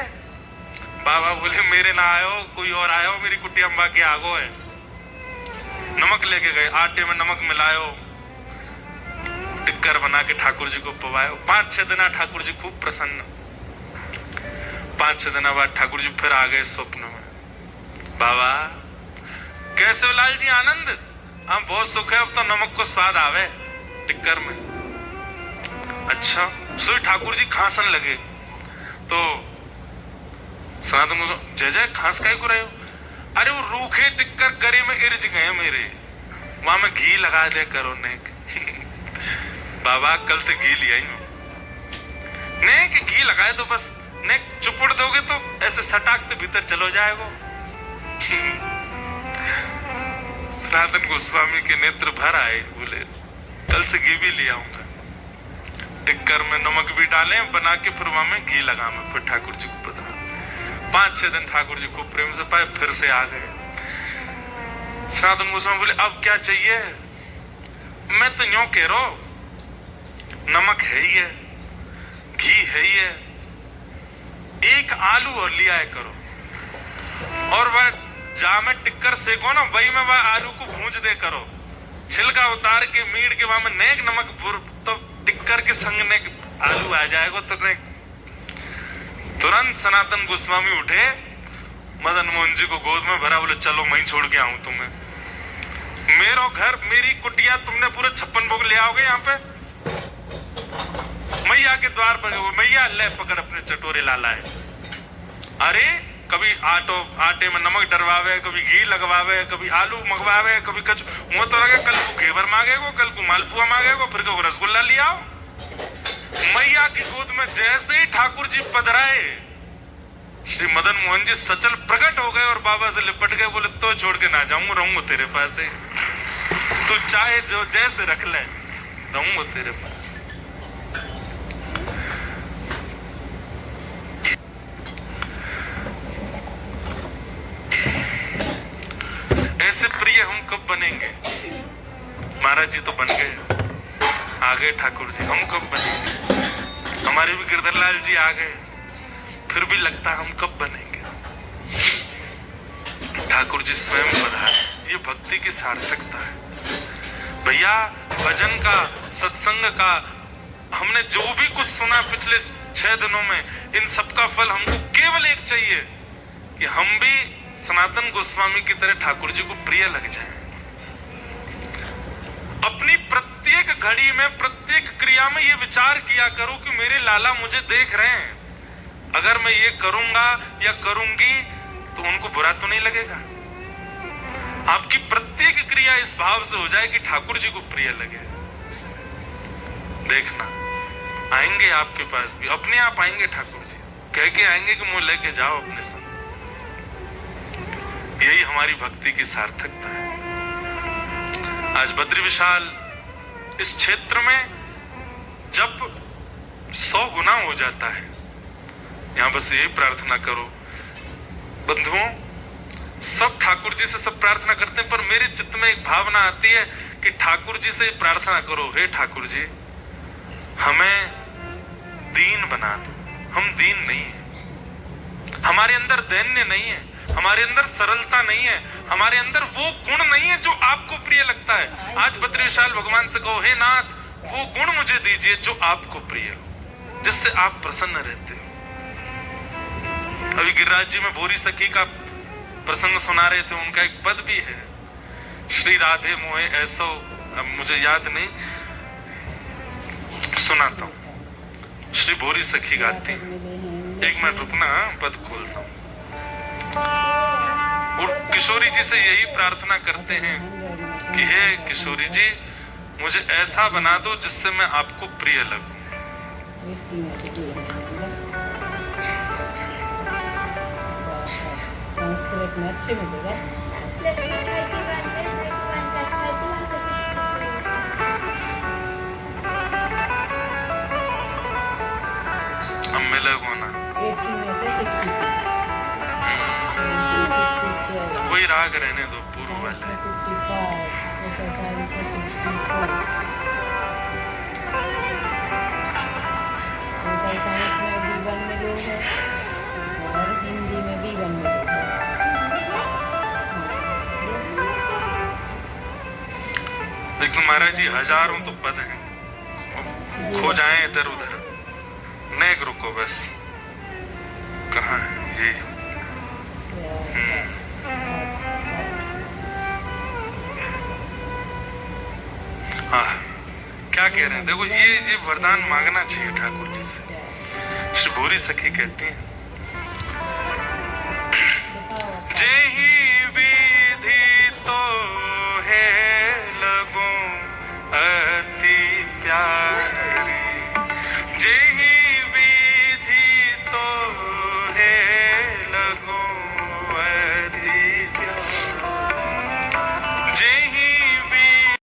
बाबा बोले मेरे ना आयो, कोई और आयो, मेरी कुटिया में बाकी आगो है। नमक लेके गए, आटे में नमक मिलायो, टिक्कर बना के ठाकुर जी को पवायो। 5-6 दिन ठाकुर जी खूब प्रसन्न। 5-6 दिन बाद ठाकुर जी फिर आ गए स्वप्न में। बाबा कैसे हो लाल जी, आनंद? हम बहुत सुख है, अब तो नमक को स्वाद आवे टिक्कर में। अच्छा, सोई ठाकुर जी खांसन लगे तो सनातन को जय जय खांस काहे को रहे हो? अरे वो रूखे टिक्कर गरे में इर्ज गए मेरे, वहां में घी लगा दे करो नेक। बाबा कल तो घी लिया ही नेक, घी लगाए तो बस नेक चुपड़ दोगे तो ऐसे सटाक के भीतर चलो जाएगा। सनातन गोस्वामी के नेत्र भर आए, बोले कल से घी भी ले आऊंगा। टिक्कर में नमक भी डाले बना के, फिर वहां में घी लगा मैं, फिर ठाकुर जी को पधरा। 5-6 दिन ठाकुर जी को प्रेम से पाए, फिर से आ गए। सनातन गोस्वामी बोले अब क्या चाहिए? मैं तो यूं कह रहा हूं, नमक है ही है, घी है ही है, एक आलू और लिया करो, और वह जा में टिक्कर सेको ना, वही में वह आलू को भूंज दे करो, छिलका उतार के मीट के वहां में नेक नमक तो टिक्कर के संग नेक आलू आ जाएगा। तो नेक तुरंत सनातन गोस्वामी उठे, मदन मोहन जी को गोद में भरा, बोले चलो मैं छोड़ के आऊं तुम्हें। मेरा घर मेरी कुटिया तुमने पूरे 56 भोग ले आओगे यहाँ पे? मैया के द्वार पर मैया ले पकड़ अपने चटोरे लाला है। अरे कभी आटे में नमक डरवावे, कभी घी लगवावे, कभी आलू मंगवावे, कभी कच वो तो लगे कल को घेवर मांगेगो, कल को मालपुआ मांगेगो, फिर को रसगुल्ला ले आओ। मैया की गोद में जैसे ही ठाकुर जी पधराए, श्री मदन मोहन जी सचल प्रकट हो गए और बाबा से लिपट गए। बोले तो छोड़ के ना जाऊंगा, रहूंगा तेरे पास है, तू चाहे जो जैसे रख ले, रहूंगा तेरे पास। ऐसे प्रिय हम कब बनेंगे? महाराज जी तो बन गए, आ गए ठाकुर जी, हम कब बनेंगे? हमारे भी गिरधर लाल जी आ गए, फिर भी लगता हम कब बनेंगे? ठाकुर जी स्वयं पधारे, ये भक्ति की सार्थकता है भैया। भजन का, सत्संग का, हमने जो भी कुछ सुना पिछले 6 दिनों में, इन सबका फल हमको केवल एक चाहिए कि हम भी सनातन गोस्वामी की तरह ठाकुर जी को प्रिय लग जाए। अपनी प्रत्येक घड़ी में, प्रत्येक क्रिया में ये विचार किया करो कि मेरे लाला मुझे देख रहे हैं, अगर मैं ये करूंगा या करूंगी तो उनको बुरा तो नहीं लगेगा। आपकी प्रत्येक क्रिया इस भाव से हो जाए कि ठाकुर जी को प्रिय लगे। देखना आएंगे आपके पास भी, अपने आप आएंगे ठाकुर जी, कह के आएंगे कि मुझे लेके जाओ अपने साथ। यही हमारी भक्ति की सार्थकता है। आज बद्री विशाल इस क्षेत्र में जब 100 गुना हो जाता है, यहां बस यही प्रार्थना करो बंधुओं, सब ठाकुर जी से सब प्रार्थना करते हैं, पर मेरे चित्त में एक भावना आती है कि ठाकुर जी से प्रार्थना करो, हे ठाकुर जी हमें दीन बना दो। हम दीन नहीं है, हमारे अंदर दैन्य नहीं है, हमारे अंदर सरलता नहीं है, हमारे अंदर वो गुण नहीं है जो आपको प्रिय लगता है। आज बद्री विशाल भगवान से कहो, हे नाथ वो गुण मुझे दीजिए जो आपको प्रिय हो, जिससे आप प्रसन्न रहते हो। अभी गिरिराज जी में भोरी सखी का प्रसंग सुना रहे थे, उनका एक पद भी है, श्री राधे मोहे ऐसो, अब मुझे याद नहीं, सुनाता हूं। श्री भोरी सखी गाती, एक मिनट रुकना, पद खोलता हूं। और किशोरी जी से यही प्रार्थना करते हैं कि हे किशोरी जी मुझे ऐसा बना दो जिससे मैं आपको प्रिय लगूं। संस्कृत में अच्छे मिलेगा। अब मिलेगा ना, 80 में से 62। कोई राग रहने दो, पूर्व वाले। 55, साइंस में B1 में लोग है और हिंदी में B1 में लोग है। लेकिन महाराज जी हजारों तो पद हैं, खो जाएं इधर उधर, नेक रुको बस, कहाँ है ये? हाँ, क्या कह रहे हैं? देखो ये वरदान मांगना चाहिए ठाकुर जी से। श्री भोरी सखी कहती हैं